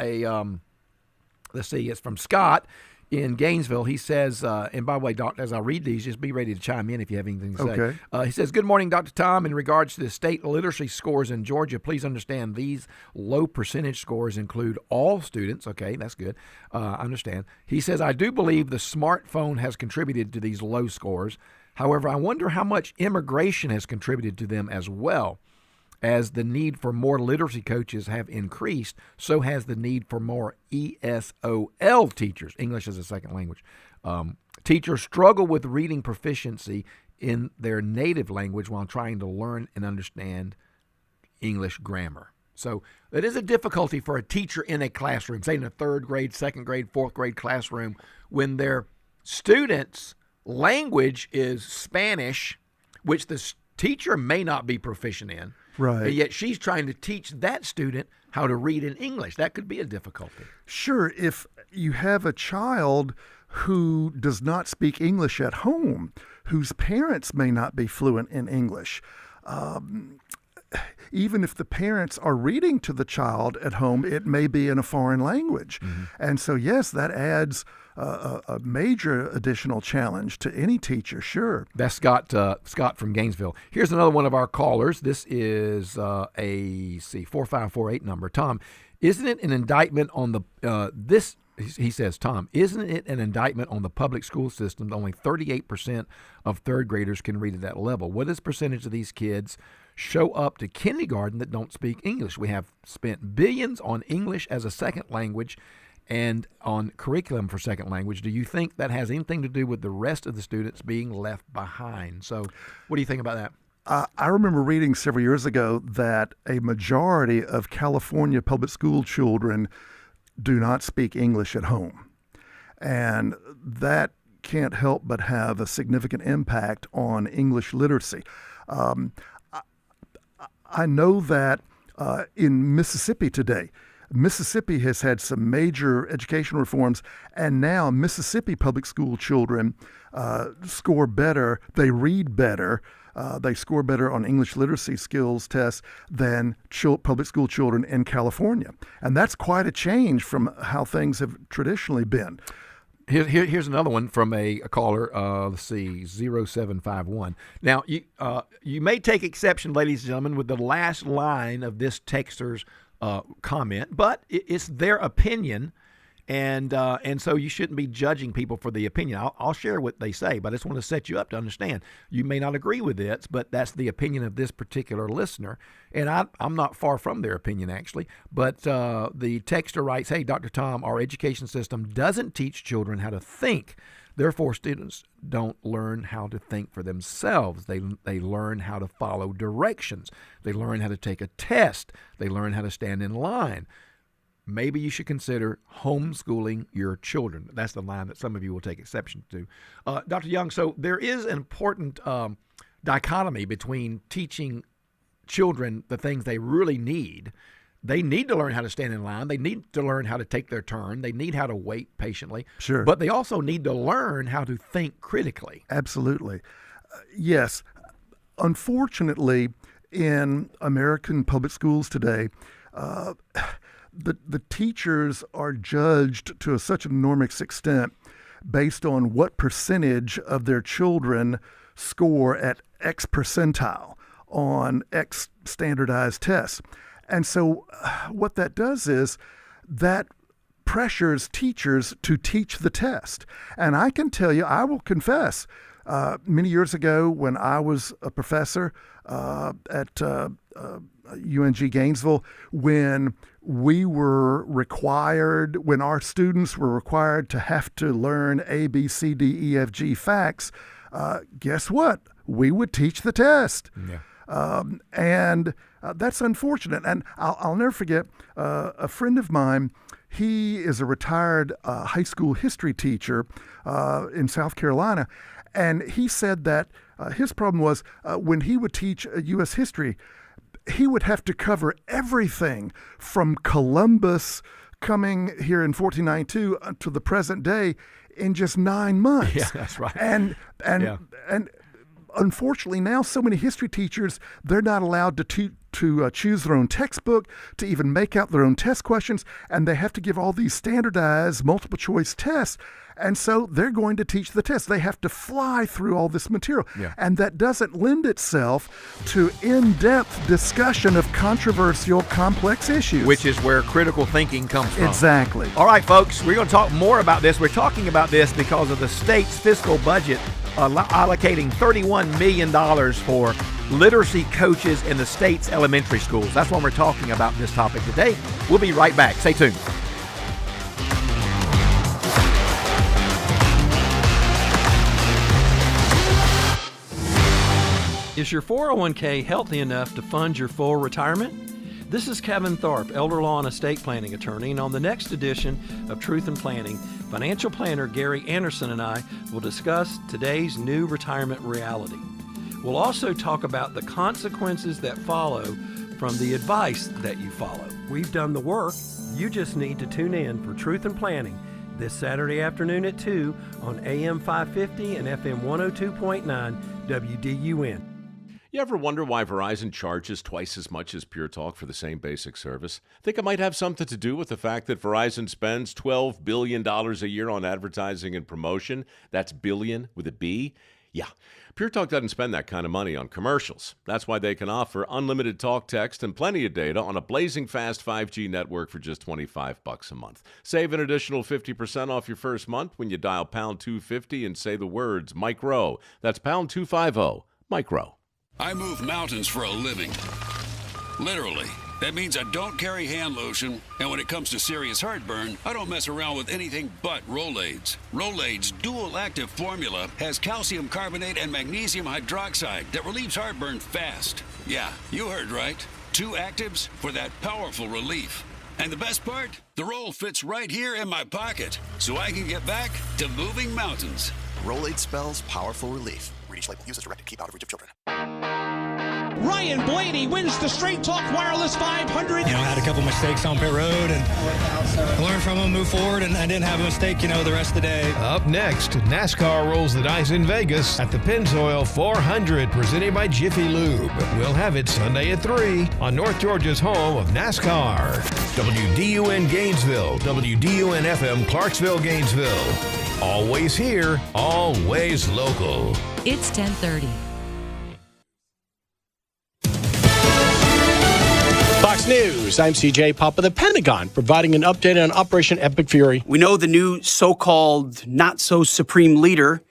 let's see, it's from Scott in Gainesville. He says, and by the way, Doc, as I read these, just be ready to chime in if you have anything to say. Okay. He says, good morning, Dr. Tom. In regards to the state literacy scores in Georgia, please understand these low percentage scores include all students. Okay, that's good. I understand. He says, I do believe the smartphone has contributed to these low scores. However, I wonder how much immigration has contributed to them as well. As the need for more literacy coaches have increased, so has the need for more ESOL teachers, English as a second language. Teachers struggle with reading proficiency in their native language while trying to learn and understand English grammar. So it is a difficulty for a teacher in a classroom, say in a third grade, second grade, fourth grade classroom, when their students' language is Spanish, which the teacher may not be proficient in. Right. And yet she's trying to teach that student how to read in English. That could be a difficulty. Sure. If you have a child who does not speak English at home, whose parents may not be fluent in English, even if the parents are reading to the child at home, it may be in a foreign language. Mm-hmm. And so, yes, that adds a major additional challenge to any teacher, sure. That's Scott from Gainesville. Here's another one of our callers. This is 4548 number. Tom, isn't it an indictment on the he says, Tom, isn't it an indictment on the public school system that only 38% of third graders can read at that level? What is the percentage of these kids show up to kindergarten that don't speak English? We have spent billions on English as a second language and on curriculum for second language. Do you think that has anything to do with the rest of the students being left behind? So what do you think about that? I remember reading several years ago that a majority of California public school children do not speak English at home. And that can't help but have a significant impact on English literacy. I know that in Mississippi today, Mississippi has had some major education reforms, and now Mississippi public school children score better, they read better, they score better on English literacy skills tests than public school children in California. And that's quite a change from how things have traditionally been. Here's another one from a caller. Let's see, 0751. Now, you may take exception, ladies and gentlemen, with the last line of this texter's comment, but it's their opinion, and so you shouldn't be judging people for the opinion. I'll share what they say, but I just want to set you up to understand. You may not agree with this, but that's the opinion of this particular listener, and I'm not far from their opinion, actually. But the texter writes, "Hey, Dr. Tom, our education system doesn't teach children how to think. Therefore, students don't learn how to think for themselves. They learn how to follow directions. They learn how to take a test. They learn how to stand in line. Maybe you should consider homeschooling your children." That's the line that some of you will take exception to. Dr. Young, so there is an important dichotomy between teaching children the things they really need. They need to learn how to stand in line. They need to learn how to take their turn. They need how to wait patiently. Sure. But they also need to learn how to think critically. Absolutely. Yes. Unfortunately, in American public schools today, the teachers are judged to such an enormous extent based on what percentage of their children score at X percentile on X standardized tests. And so what that does is that pressures teachers to teach the test. And I can tell you, I will confess, many years ago when I was a professor at UNG Gainesville, when our students were required to have to learn A, B, C, D, E, F, G facts, guess what? We would teach the test. Yeah. And that's unfortunate. And I'll never forget a friend of mine. He is a retired high school history teacher in South Carolina. And he said that his problem was when he would teach U.S. history, he would have to cover everything from Columbus coming here in 1492 to the present day in just 9 months. Yeah, that's right. And unfortunately now so many history teachers, they're not allowed to choose their own textbook, to even make out their own test questions, and they have to give all these standardized multiple choice tests. And so they're going to teach the test. They have to fly through all this material. Yeah. And that doesn't lend itself to in-depth discussion of controversial, complex issues. Which is where critical thinking comes from. Exactly. All right, folks, we're going to talk more about this. We're talking about this because of the state's fiscal budget allocating $31 million for literacy coaches in the state's elementary schools. That's what we're talking about this topic today. We'll be right back. Stay tuned. Is your 401k healthy enough to fund your full retirement? This is Kevin Tharp, elder law and estate planning attorney, and on the next edition of Truth in Planning, financial planner Gary Anderson and I will discuss today's new retirement reality. We'll also talk about the consequences that follow from the advice that you follow. We've done the work. You just need to tune in for Truth in Planning this Saturday afternoon at 2 on AM 550 and FM 102.9 WDUN. You ever wonder why Verizon charges twice as much as Pure Talk for the same basic service? Think it might have something to do with the fact that Verizon spends $12 billion a year on advertising and promotion? That's billion with a B? Yeah, Pure Talk doesn't spend that kind of money on commercials. That's why they can offer unlimited talk, text, and plenty of data on a blazing fast 5G network for just $25 a month. Save an additional 50% off your first month when you dial pound 250 and say the words micro. That's pound 250, micro. I move mountains for a living. Literally. That means I don't carry hand lotion, and when it comes to serious heartburn, I don't mess around with anything but Rolaids. Rolaids' dual-active formula has calcium carbonate and magnesium hydroxide that relieves heartburn fast. Yeah, you heard right. 2 actives for that powerful relief. And the best part? The roll fits right here in my pocket, so I can get back to moving mountains. Rolaids spells powerful relief. Read each label. Use as directed. Keep out of reach of children. Ryan Blaney wins the Straight Talk Wireless 500. I had a couple mistakes on pit road and learned from them, move forward, and I didn't have a mistake, the rest of the day. Up next, NASCAR rolls the dice in Vegas at the Pennzoil 400, presented by Jiffy Lube. We'll have it Sunday at 3 on North Georgia's home of NASCAR. WDUN Gainesville, WDUN FM Clarksville, Gainesville. Always here, always local. It's 10:30. Fox News, I'm CJ Papa. The Pentagon providing an update on Operation Epic Fury. We know the new so-called not-so-supreme leader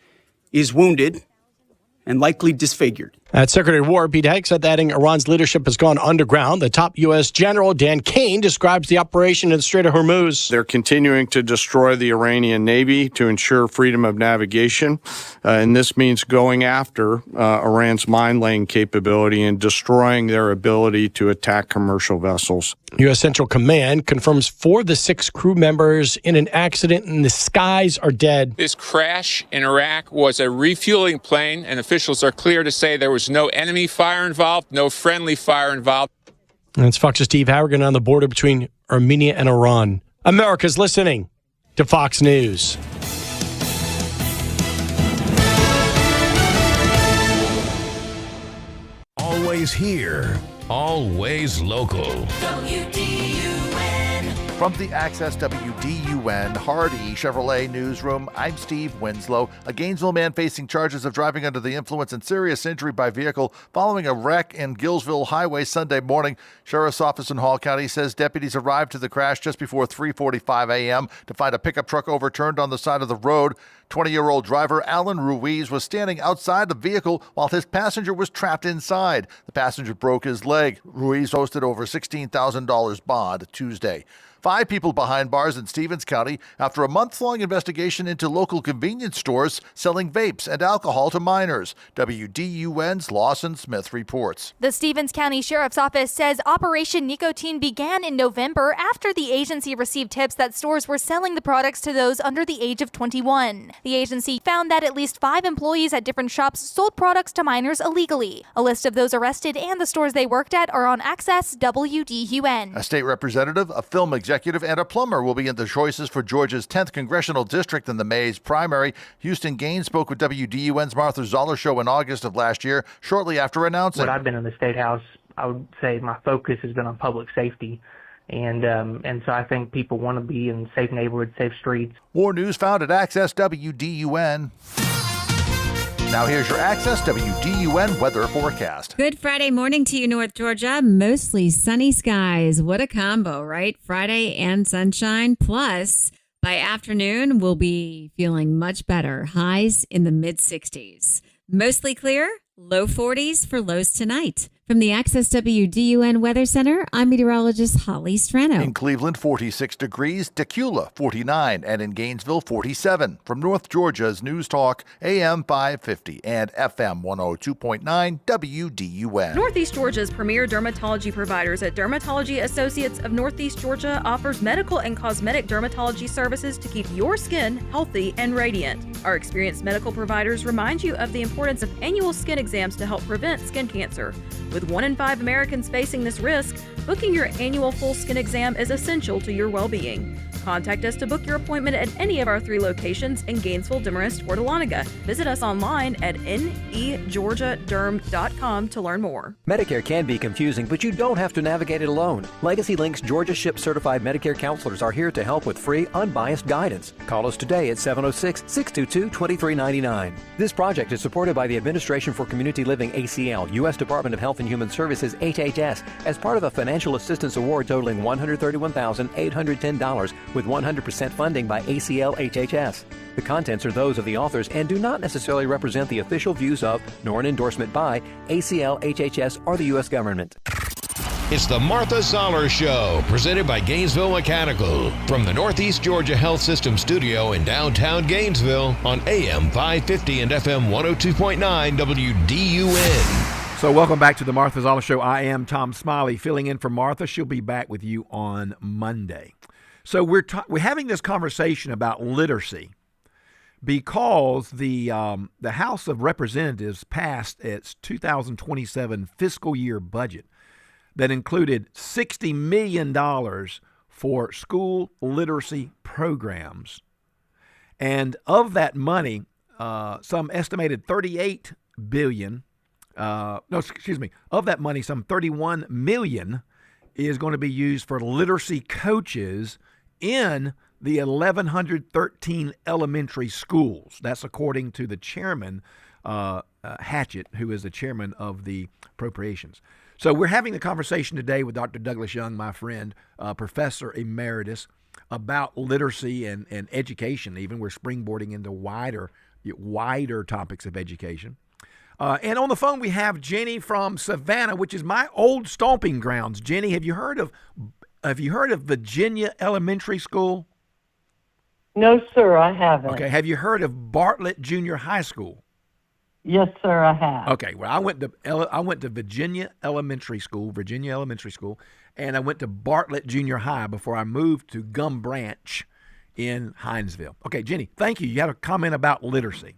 is wounded and likely disfigured. Secretary of War Pete Hegseth adding Iran's leadership has gone underground. The top U.S. General Dan Kane describes the operation in the Strait of Hormuz. They're continuing to destroy the Iranian Navy to ensure freedom of navigation. And this means going after Iran's mine-laying capability and destroying their ability to attack commercial vessels. U.S. Central Command confirms 4 of the 6 crew members in an accident in the skies are dead. This crash in Iraq was a refueling plane, and officials are clear to say there was no enemy fire involved, no friendly fire involved. That's Fox's Steve Harrigan on the border between Armenia and Iran. America's listening to Fox News. Always here, always local. From the Access WDUN Hardy Chevrolet Newsroom, I'm Steve Winslow. A Gainesville man facing charges of driving under the influence and serious injury by vehicle following a wreck in Gillsville Highway Sunday morning. Sheriff's Office in Hall County says deputies arrived to the crash just before 3:45 a.m. to find a pickup truck overturned on the side of the road. 20-year-old driver Alan Ruiz was standing outside the vehicle while his passenger was trapped inside. The passenger broke his leg. Ruiz posted over $16,000 bond Tuesday. 5 people behind bars in Stevens County after a month-long investigation into local convenience stores selling vapes and alcohol to minors. WDUN's Lawson Smith reports. The Stevens County Sheriff's Office says Operation Nicotine began in November after the agency received tips that stores were selling the products to those under the age of 21. The agency found that at least 5 employees at different shops sold products to minors illegally. A list of those arrested and the stores they worked at are on Access WDUN. A state representative, a film executive, and a plumber will be in the choices for Georgia's 10th congressional district in the Mays primary. Houston Gaines spoke with WDUN's Martha Zoller show in August of last year, shortly after announcing. When I've been in the State House, I would say my focus has been on public safety. And so I think people want to be in safe neighborhoods, safe streets. More news found at Access WDUN. Now here's your Access WDUN weather forecast. Good Friday morning to you, North Georgia. Mostly sunny skies. What a combo, right? Friday and sunshine. Plus, by afternoon, we'll be feeling much better. Highs in the mid-60s. Mostly clear, low 40s for lows tonight. From the Access WDUN Weather Center, I'm meteorologist Holly Strano. In Cleveland, 46 degrees, Decula, 49, and in Gainesville, 47. From North Georgia's News Talk, AM 550 and FM 102.9 WDUN. Northeast Georgia's premier dermatology providers at Dermatology Associates of Northeast Georgia offers medical and cosmetic dermatology services to keep your skin healthy and radiant. Our experienced medical providers remind you of the importance of annual skin exams to help prevent skin cancer. With 1 in 5 Americans facing this risk, booking your annual full skin exam is essential to your well-being. Contact us to book your appointment at any of our 3 locations in Gainesville, Demarest, or Dahlonega. Visit us online at negeorgiaderm.com to learn more. Medicare can be confusing, but you don't have to navigate it alone. Legacy Link's Georgia Ship certified Medicare counselors are here to help with free, unbiased guidance. Call us today at 706-622-2399. This project is supported by the Administration for Community Living, ACL, U.S. Department of Health and Human Services, HHS, as part of a financial assistance award totaling $131,810 with 100% funding by ACL HHS. The contents are those of the authors and do not necessarily represent the official views of, nor an endorsement by, ACL HHS or the U.S. government. It's the Martha Zoller Show, presented by Gainesville Mechanical, from the Northeast Georgia Health System studio in downtown Gainesville on AM 550 and FM 102.9 WDUN. So welcome back to the Martha Zoller Show. I am Tom Smiley, filling in for Martha. She'll be back with you on Monday. So we're having this conversation about literacy because the House of Representatives passed its 2027 fiscal year budget that included $60 million for school literacy programs. And of that money, some estimated $38 billion, of that money, some $31 million is going to be used for literacy coaches in the 1,113 elementary schools. That's according to the chairman, Hatchett, who is the chairman of the appropriations. So we're having the conversation today with Dr. Douglas Young, my friend, Professor Emeritus, about literacy and education even. We're springboarding into wider topics of education. And on the phone we have Jenny from Savannah, which is my old stomping grounds. Jenny, have you heard of Virginia Elementary School? No, sir, I haven't. Okay. Have you heard of Bartlett Junior High School? Yes, sir, I have. Okay. Well, I went to Virginia Elementary School, and I went to Bartlett Junior High before I moved to Gum Branch in Hinesville. Okay, Jenny, thank you. You had a comment about literacy.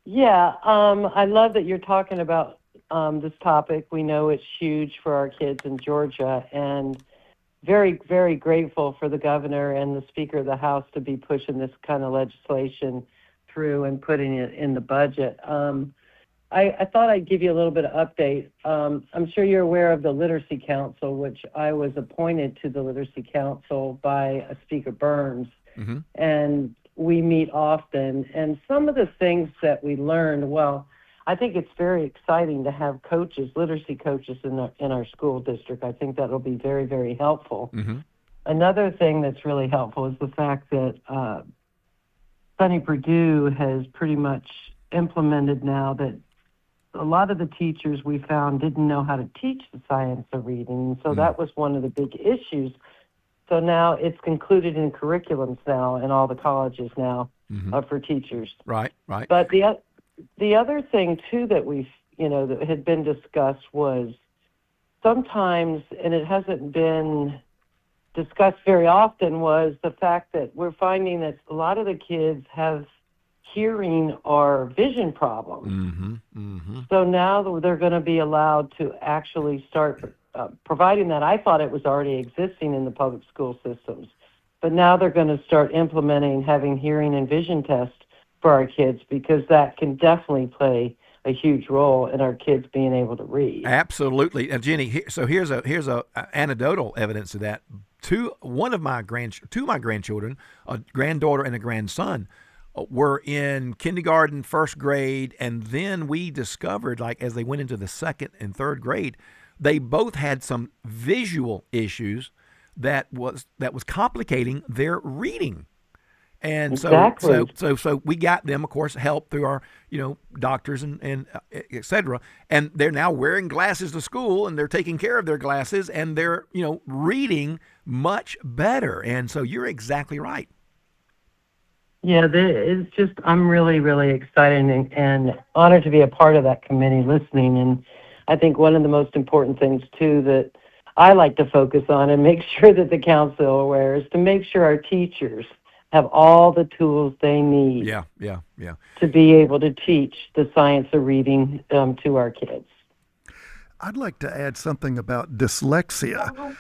Yeah, I love that you're talking about this topic. We know it's huge for our kids in Georgia, and very, very grateful for the governor and the Speaker of the House to be pushing this kind of legislation through and putting it in the budget. I thought I'd give you a little bit of update. I'm sure you're aware of the Literacy Council, which I was appointed to the Literacy Council by Speaker Burns, and we meet often. And some of the things that we learned, well, I think it's very exciting to have coaches, literacy coaches in our school district. I think that'll be very, very helpful. Another thing that's really helpful is the fact that Sonny Perdue has pretty much implemented now that a lot of the teachers we found didn't know how to teach the science of reading. So that was one of the big issues. So now it's included in curriculums now in all the colleges now for teachers. Right. But the other thing too that that had been discussed was sometimes, and it hasn't been discussed very often, was the fact that we're finding that a lot of the kids have hearing or vision problems. So now they're going to be allowed to actually start providing that. I thought it was already existing in the public school systems, but now they're going to start implementing having hearing and vision tests for our kids, because that can definitely play a huge role in our kids being able to read. Absolutely. Now, Jenny, here's a anecdotal evidence of that. Two of my grandchildren, a granddaughter and a grandson, were in kindergarten, first grade, and then we discovered, like, as they went into the second and third grade, they both had some visual issues that was complicating their reading. And exactly. so we got them, of course, help through our, doctors and et cetera. And they're now wearing glasses to school, and they're taking care of their glasses, and they're, reading much better. And so you're exactly right. Yeah, it's just, I'm really, really excited and honored to be a part of that committee listening. And I think one of the most important things, too, that I like to focus on and make sure that the council are aware is to make sure our teachers have all the tools they need to be able to teach the science of reading to our kids. I'd like to add something about dyslexia.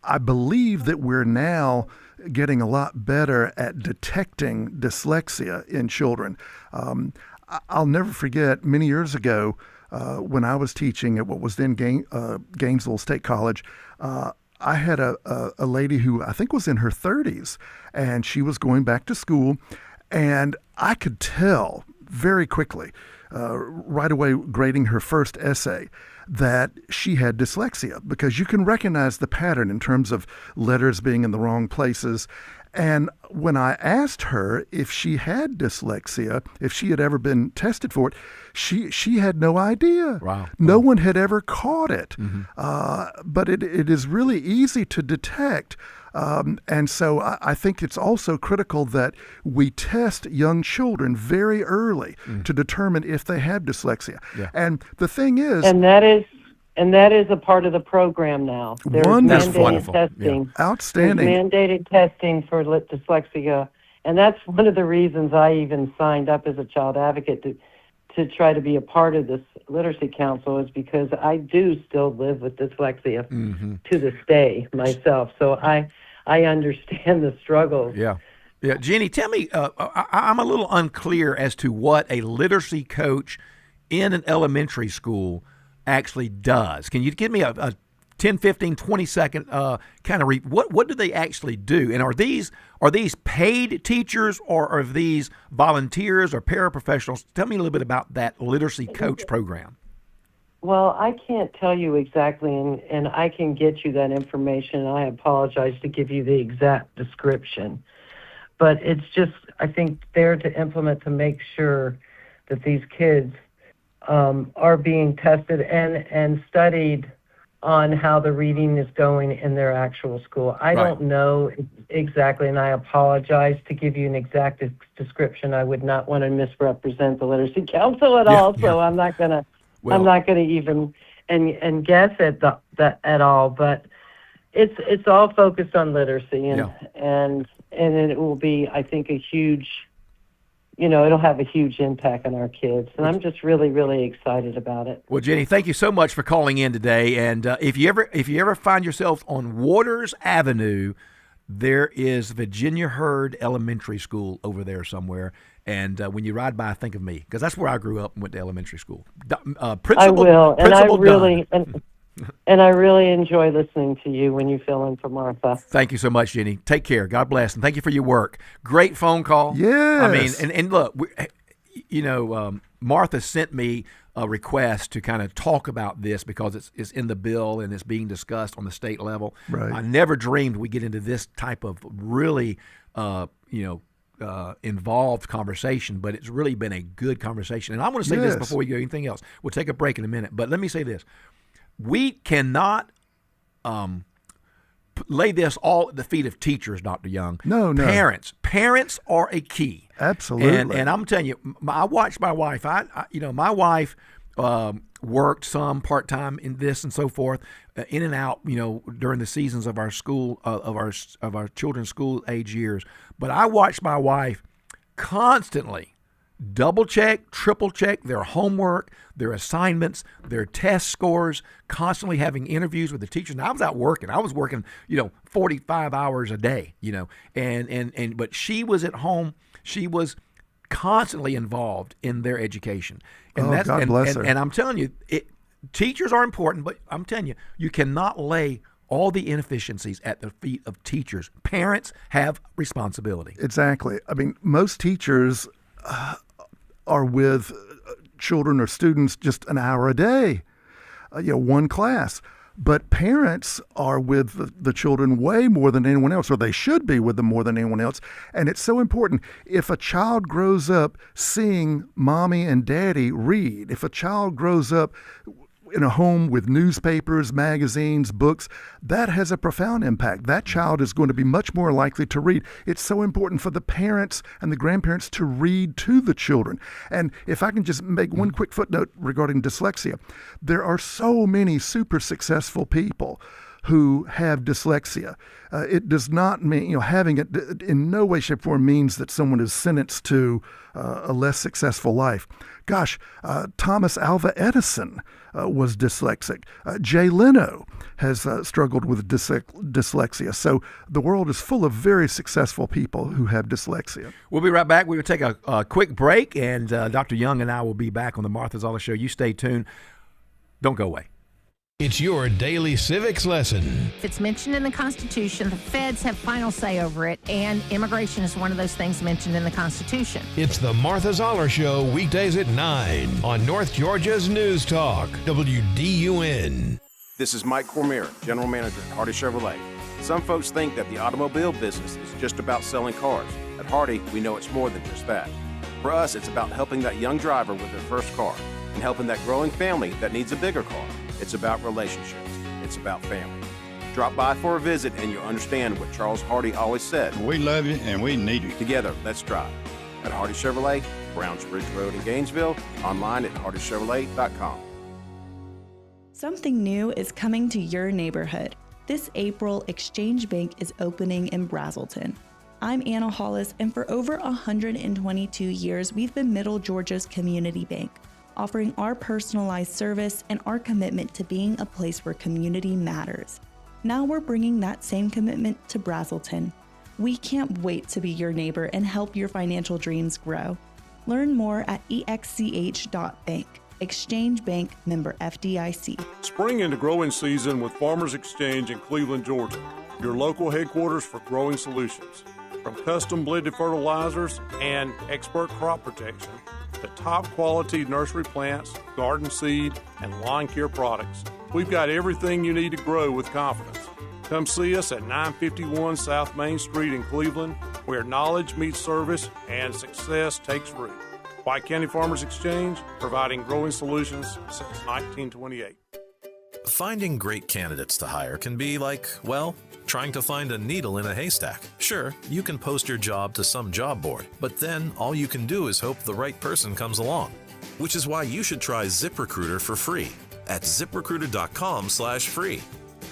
I believe that we're now getting a lot better at detecting dyslexia in children. I'll never forget many years ago when I was teaching at what was then Gainesville State College. I had a lady who I think was in her 30s, and she was going back to school, and I could tell very quickly, right away grading her first essay, that she had dyslexia, because you can recognize the pattern in terms of letters being in the wrong places. And when I asked her if she had dyslexia, if she had ever been tested for it, she had no idea. Wow. No one had ever caught it. But it is really easy to detect. And so I think it's also critical that we test young children very early to determine if they have dyslexia. Yeah. And the thing is... And that is a part of the program now. There's Wonderful. mandated testing. Yeah. Outstanding. There's mandated testing for dyslexia, And that's one of the reasons I even signed up as a child advocate to try to be a part of this literacy council, is because I do still live with dyslexia to this day myself. So I understand the struggle. Yeah. Yeah. Jenny, tell me, I'm a little unclear as to what a literacy coach in an elementary school actually does. Can you give me a 10, 15, 20-second kind of what do they actually do? And are these paid teachers, or are these volunteers or paraprofessionals? Tell me a little bit about that literacy coach program. Well, I can't tell you exactly, and I can get you that information. I apologize to give you the exact description. But it's just, I think, there to implement, to make sure that these kids are being tested and studied on how the reading is going in their actual school. I don't know exactly, and I apologize to give you an exact description. I would not want to misrepresent the Literacy Council at all, so I'm not gonna even and guess at that at all. But it's all focused on literacy, and it will be, I think, a huge. It'll have a huge impact on our kids, and I'm just really, really excited about it. Well, Jenny, thank you so much for calling in today. And if you ever find yourself on Waters Avenue, there is Virginia Herd Elementary School over there somewhere. And when you ride by, think of me, because that's where I grew up and went to elementary school. I will, and I really enjoy listening to you when you fill in for Martha. Thank you so much, Jenny. Take care. God bless, and thank you for your work. Great phone call. Yes. I mean, and look, Martha sent me a request to kind of talk about this because it's in the bill and it's being discussed on the state level. Right. I never dreamed we'd get into this type of really, involved conversation, but it's really been a good conversation. And I want to say this before we go anything else. We'll take a break in a minute, but let me say this. We cannot lay this all at the feet of teachers, Dr. Young. No. Parents are a key. Absolutely. And I'm telling you, I watched my wife. My wife worked some part-time in this and so forth, in and out, during the seasons of our school, of our children's school age years. But I watched my wife constantly double check, triple check their homework, their assignments, their test scores, constantly having interviews with the teachers. And I was out working. I was working, 45 hours a day, but she was at home. She was constantly involved in their education. And God bless her. And I'm telling you, teachers are important, but I'm telling you, you cannot lay all the inefficiencies at the feet of teachers. Parents have responsibility. Exactly. I mean, most teachers are with children or students just an hour a day, one class. But parents are with the children way more than anyone else, or they should be with them more than anyone else. And it's so important. If a child grows up seeing mommy and daddy read, if a child grows up in a home with newspapers, magazines, books, that has a profound impact. That child is going to be much more likely to read. It's so important for the parents and the grandparents to read to the children. And if I can just make one quick footnote regarding dyslexia, there are so many super successful people who have dyslexia. It does not mean, having it in no way, shape, or form means that someone is sentenced to a less successful life. Gosh, Thomas Alva Edison was dyslexic. Jay Leno has struggled with dyslexia. So the world is full of very successful people who have dyslexia. We'll be right back. We will take a quick break, and Dr. Young and I will be back on the Martha Zoller Show. You stay tuned. Don't go away. It's your daily civics lesson. If it's mentioned in the Constitution, the feds have final say over it, and immigration is one of those things mentioned in the Constitution. It's the Martha Zoller Show, weekdays at 9 on North Georgia's News Talk, WDUN. This is Mike Cormier, General Manager at Hardy Chevrolet. Some folks think that the automobile business is just about selling cars. At Hardy, we know it's more than just that. For us, it's about helping that young driver with their first car and helping that growing family that needs a bigger car. It's about relationships. It's about family. Drop by for a visit and you'll understand what Charles Hardy always said. We love you and we need you. Together, let's drive. At Hardy Chevrolet, Browns Bridge Road in Gainesville, online at hardychevrolet.com. Something new is coming to your neighborhood. This April, Exchange Bank is opening in Brazelton. I'm Anna Hollis, and for over 122 years, we've been Middle Georgia's community bank, offering our personalized service and our commitment to being a place where community matters. Now we're bringing that same commitment to Brazelton. We can't wait to be your neighbor and help your financial dreams grow. Learn more at exch.bank. Exchange Bank, member FDIC. Spring into growing season with Farmers Exchange in Cleveland, Georgia, your local headquarters for growing solutions. From custom blended fertilizers and expert crop protection to top quality nursery plants, garden seed, and lawn care products, we've got everything you need to grow with confidence. Come see us at 951 South Main Street in Cleveland, where knowledge meets service and success takes root. White County Farmers Exchange, providing growing solutions since 1928. Finding great candidates to hire can be like, well, trying to find a needle in a haystack. Sure, you can post your job to some job board, but then all you can do is hope the right person comes along. Which is why you should try ZipRecruiter for free at ZipRecruiter.com/free.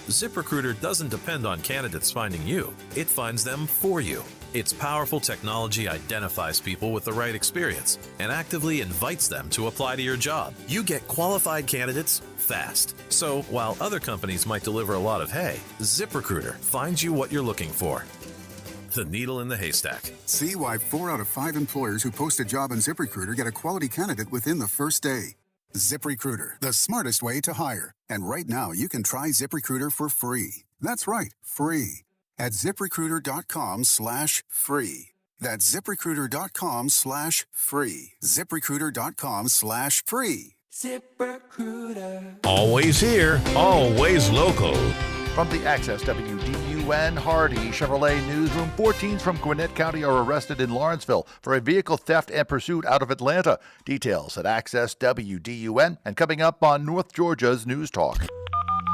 ZipRecruiter doesn't depend on candidates finding you. It finds them for you. Its powerful technology identifies people with the right experience and actively invites them to apply to your job. You get qualified candidates fast. So while other companies might deliver a lot of hay, ZipRecruiter finds you what you're looking for. The needle in the haystack. See why 4 out of 5 employers who post a job on ZipRecruiter get a quality candidate within the first day. ZipRecruiter, the smartest way to hire. And right now, you can try ZipRecruiter for free. That's right, free. At ZipRecruiter.com/free. That's ZipRecruiter.com/free. ZipRecruiter.com/free. ZipRecruiter. Always here, always local. From the Access WDUN Hardy Chevrolet Newsroom, 14s from Gwinnett County are arrested in Lawrenceville for a vehicle theft and pursuit out of Atlanta. Details at Access WDUN and coming up on North Georgia's News Talk.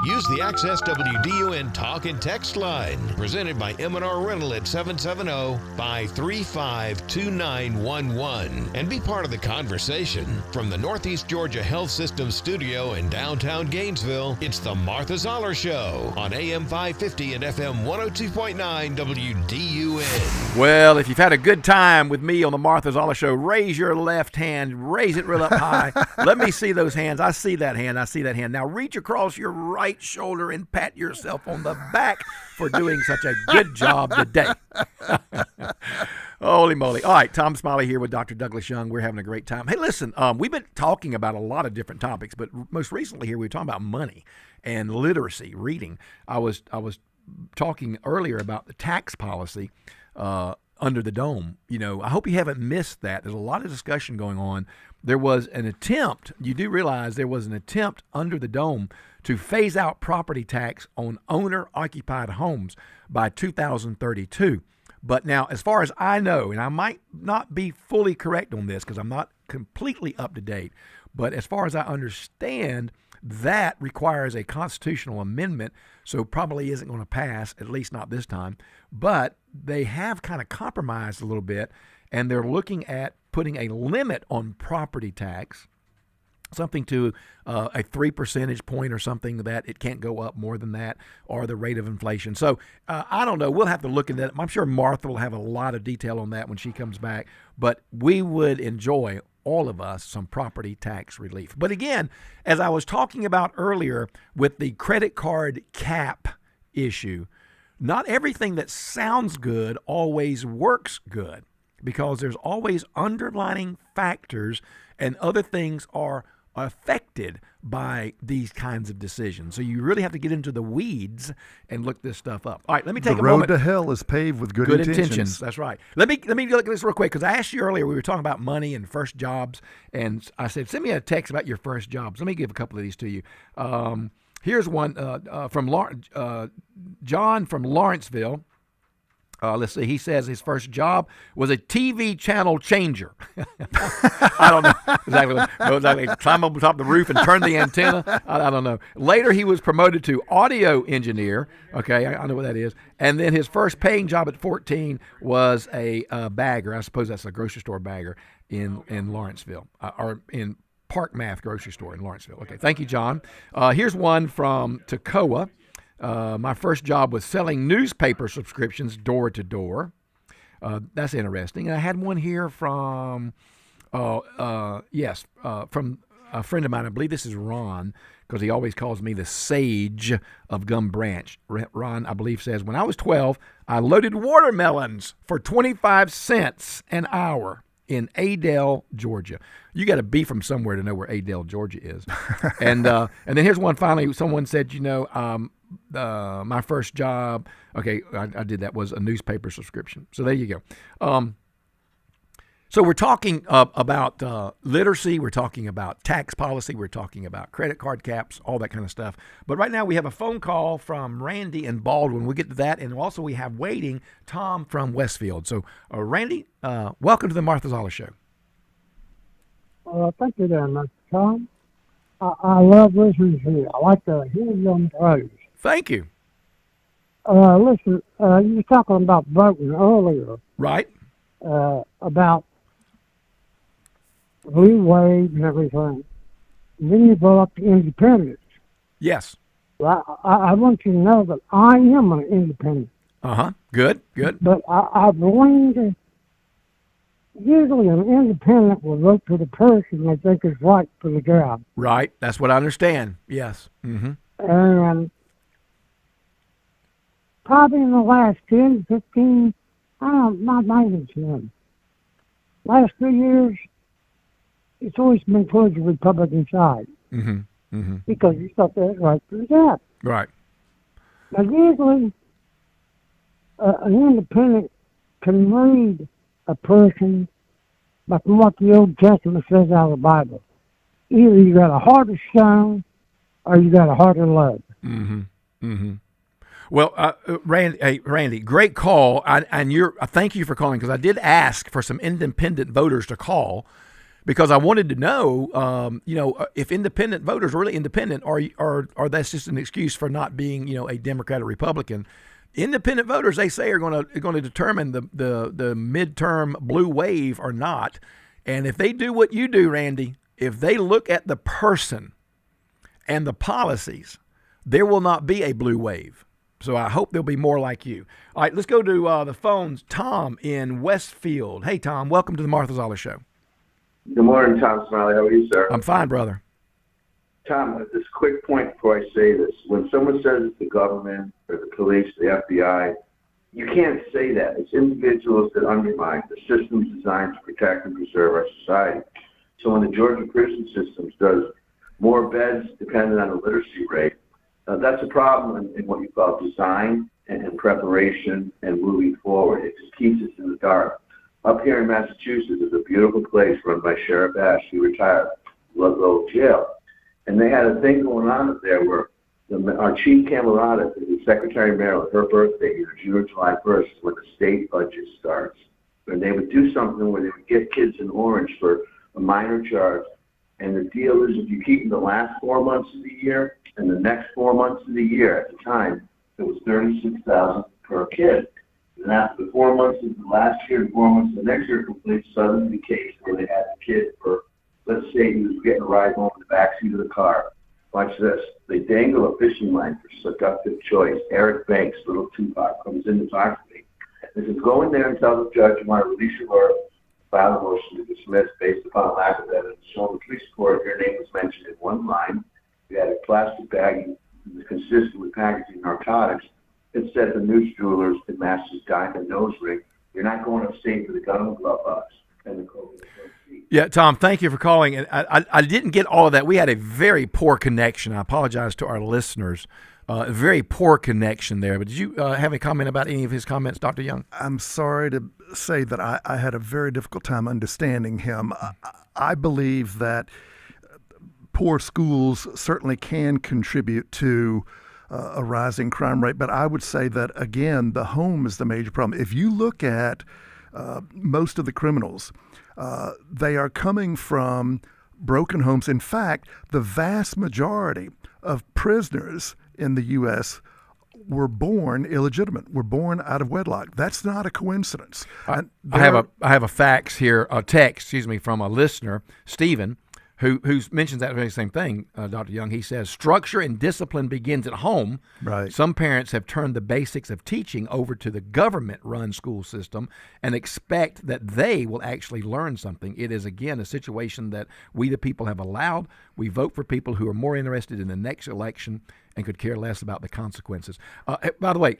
Use the Access WDUN Talk and Text line, presented by M&R Rental at 770-535-2911, and be part of the conversation. From the Northeast Georgia Health System studio in downtown Gainesville, it's the Martha Zoller Show on AM 550 and FM 102.9 WDUN. Well, if you've had a good time with me on the Martha Zoller Show, raise your left hand, raise it real up high. Let me see those hands. I see that hand. I see that hand. Now reach across your right shoulder and pat yourself on the back for doing such a good job today. Holy moly. All right, Tom Smiley here with Dr. Douglas Young. We're having a great time. Hey, listen, we've been talking about a lot of different topics, but most recently here we were talking about money and literacy, reading. I was talking earlier about the tax policy under the dome. You know, I hope you haven't missed that. There's a lot of discussion going on. There was an attempt, you do realize there was an attempt under the dome to phase out property tax on owner-occupied homes by 2032. But now, as far as I know, and I might not be fully correct on this because I'm not completely up to date, but as far as I understand, that requires a constitutional amendment, so probably isn't going to pass, at least not this time. But they have kind of compromised a little bit, and they're looking at putting a limit on property tax, something to a 3 percentage point or something, that it can't go up more than that, or the rate of inflation. So I don't know. We'll have to look at that. I'm sure Martha will have a lot of detail on that when she comes back. But we would enjoy, all of us, some property tax relief. But again, as I was talking about earlier with the credit card cap issue, not everything that sounds good always works good, because there's always underlying factors and other things are affected by these kinds of decisions. So you really have to get into the weeds and look this stuff up. All right, let me take a moment. The road to hell is paved with good intentions. That's right. Let me look at this real quick, because I asked you earlier, we were talking about money and first jobs, and I said, send me a text about your first jobs. Let me give a couple of these to you. Here's one from John from Lawrenceville. Let's see. He says his first job was a TV channel changer. I don't know exactly. Climb up on top of the roof and turn the antenna. I don't know. Later, he was promoted to audio engineer. Okay, I know what that is. And then his first paying job at 14 was a bagger. I suppose that's a grocery store bagger in Lawrenceville, or in Park Math grocery store in Lawrenceville. Okay, thank you, John. Here's one from Toccoa. My first job was selling newspaper subscriptions door to door. That's interesting. And I had one here from from a friend of mine. I believe this is Ron, because he always calls me the sage of Gum Branch. Ron, I believe, says, when I was 12, I loaded watermelons for 25 cents an hour in Adel, Georgia. You got to be from somewhere to know where Adel, Georgia is. And then here's one finally. Someone said, my first job, okay, I did that, was a newspaper subscription. So there you go. So we're talking about literacy, we're talking about tax policy, we're talking about credit card caps, all that kind of stuff. But right now we have a phone call from Randy and Baldwin. We'll get to that. And also we have waiting Tom from Westfield. So Randy, welcome to the Martha Zoller Show. Thank you very much, Tom. I love listening to you. I like to hear you on the road. Thank you. Listen, you were talking about voting earlier. Right. About blue wave and everything. And then you brought up the independents. Yes. Well, I want you to know that I am an independent. Uh-huh. Good. But I've learned usually an independent will vote for the person they think is right for the job. Right. That's what I understand. Yes. Mm-hmm. And probably in the last 10, 15, I don't know, not even 10. Last 2 years, it's always been towards the Republican side. Mm-hmm. Mm-hmm. Because you thought that was right for the job. Right. Now, usually, an independent can read a person like what the Old Testament says out of the Bible. Either you got a heart of stone or you got a heart of lead. Mm-hmm. Mm-hmm. Well, Randy, great call, and thank you for calling, because I did ask for some independent voters to call, because I wanted to know, if independent voters are really independent, or that's just an excuse for not being, a Democrat or Republican. Independent voters, they say, are going to determine the midterm blue wave or not, and if they do what you do, Randy, if they look at the person and the policies, there will not be a blue wave. So I hope there'll be more like you. All right, let's go to the phones. Tom in Westfield. Hey, Tom, welcome to the Martha Zoller Show. Good morning, Tom Smiley. How are you, sir? I'm fine, brother. Tom, this quick point before I say this. When someone says it's the government or the police, the FBI, you can't say that. It's individuals that undermine the systems designed to protect and preserve our society. So when the Georgia prison systems does more beds dependent on the literacy rate, that's a problem in what you call design and preparation and moving forward. It just keeps us in the dark. Up here in Massachusetts is a beautiful place run by Sheriff Ash. He retired, Ludlow Jail. And they had a thing going on up there where our chief camerata, the Secretary of Maryland, her birthday, either June or July 1st, is when the state budget starts. And they would do something where they would get kids in orange for a minor charge. And the deal is, if you keep them the last 4 months of the year and the next 4 months of the year, at the time, it was $36,000 per kid. And after the 4 months of the last year and 4 months of the next year complete, suddenly the case where they had the kid for, let's say he was getting a ride home in the backseat of the car. Watch this. They dangle a fishing line for seductive choice. Eric Banks, little Tupac, comes in to talk to me. He says, go in there and tell the judge you want to release your lawyer, file a motion to dismiss based upon lack of evidence. So in the police report, your name was mentioned in one line. You had a plastic bag consistent with packaging narcotics. It said the News Jewelers and Masters Diamond Nose Ring. You're not going upstate for the gun and glove box and the COVID. Yeah, Tom, thank you for calling. And I didn't get all of that. We had a very poor connection. I apologize to our listeners. A very poor connection there. But did you have a comment about any of his comments, Dr. Young? I'm sorry to say that I had a very difficult time understanding him. I believe that poor schools certainly can contribute to a rising crime rate, but I would say that, again, the home is the major problem. If you look at most of the criminals, they are coming from broken homes. In fact, the vast majority of prisoners in the U.S. were born illegitimate, were born out of wedlock. That's not a coincidence. I have a fax here, a text, from a listener, Stephen, who mentions that very same thing, Dr. Young. He says, structure and discipline begins at home. Right. Some parents have turned the basics of teaching over to the government-run school system and expect that they will actually learn something. It is, again, a situation that we the people have allowed. We vote for people who are more interested in the next election and could care less about the consequences. By the way,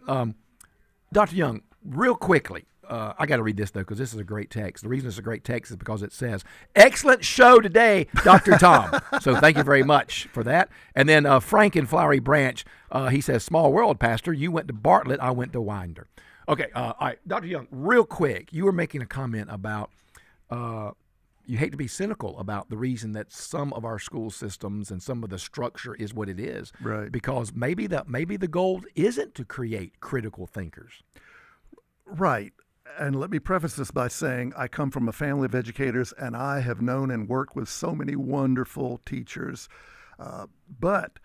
Dr. Young, real quickly, I got to read this, though, because this is a great text. The reason it's a great text is because it says, excellent show today, Dr. Tom. So thank you very much for that. And then Frank in Flowery Branch, he says, small world, Pastor. You went to Bartlett. I went to Winder. Okay. All right. Dr. Young, real quick, you were making a comment about you hate to be cynical about the reason that some of our school systems and some of the structure is what it is. Right. Because maybe the goal isn't to create critical thinkers. Right. And let me preface this by saying I come from a family of educators, and I have known and worked with so many wonderful teachers. But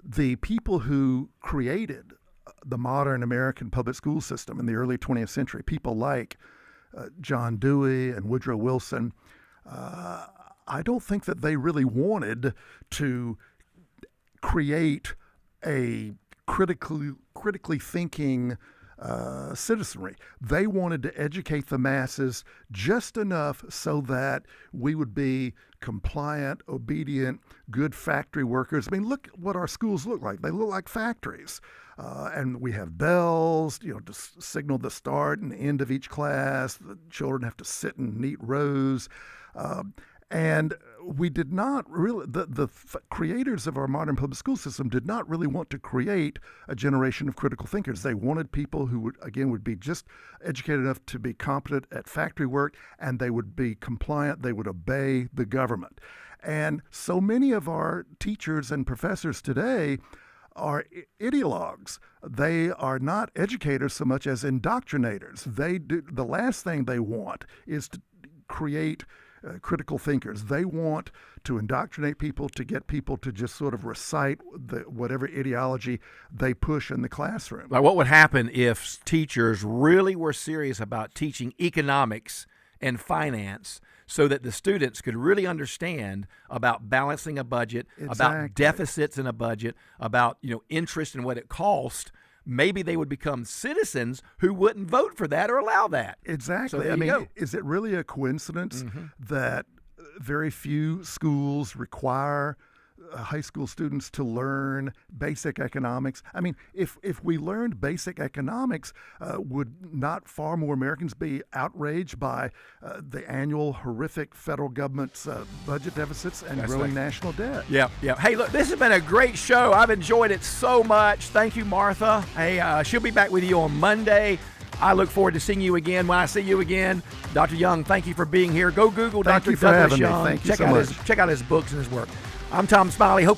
the people who created the modern American public school system in the early 20th century, people like John Dewey and Woodrow Wilson, I don't think that they really wanted to create a critically thinking citizenry. They wanted to educate the masses just enough so that we would be compliant, obedient, good factory workers. I mean, look what our schools look like. They look like factories. And we have bells, to signal the start and end of each class. The children have to sit in neat rows. And we did not really, the creators of our modern public school system did not really want to create a generation of critical thinkers. They wanted people who would be just educated enough to be competent at factory work, and they would be compliant, they would obey the government. And so many of our teachers and professors today are ideologues. They are not educators so much as indoctrinators. The last thing they want is to create critical thinkers. They want to indoctrinate people, to get people to just sort of recite whatever ideology they push in the classroom. Like, what would happen if teachers really were serious about teaching economics and finance so that the students could really understand about balancing a budget, about deficits in a budget, about interest and what it costs? Maybe they would become citizens who wouldn't vote for that or allow that. Exactly. So I mean, is it really a coincidence that very few schools require high school students to learn basic economics? I mean, if we learned basic economics, would not far more Americans be outraged by the annual horrific federal government's budget deficits and growing national debt? Yeah. Hey, look, this has been a great show. I've enjoyed it so much. Thank you, Martha. Hey, she'll be back with you on Monday. I look forward to seeing you again when I see you again. Dr. Young, thank you for being here. Go Google Dr. Douglas Young. Thank you so much. Check out his books and his work. I'm Tom Smiley. Hoping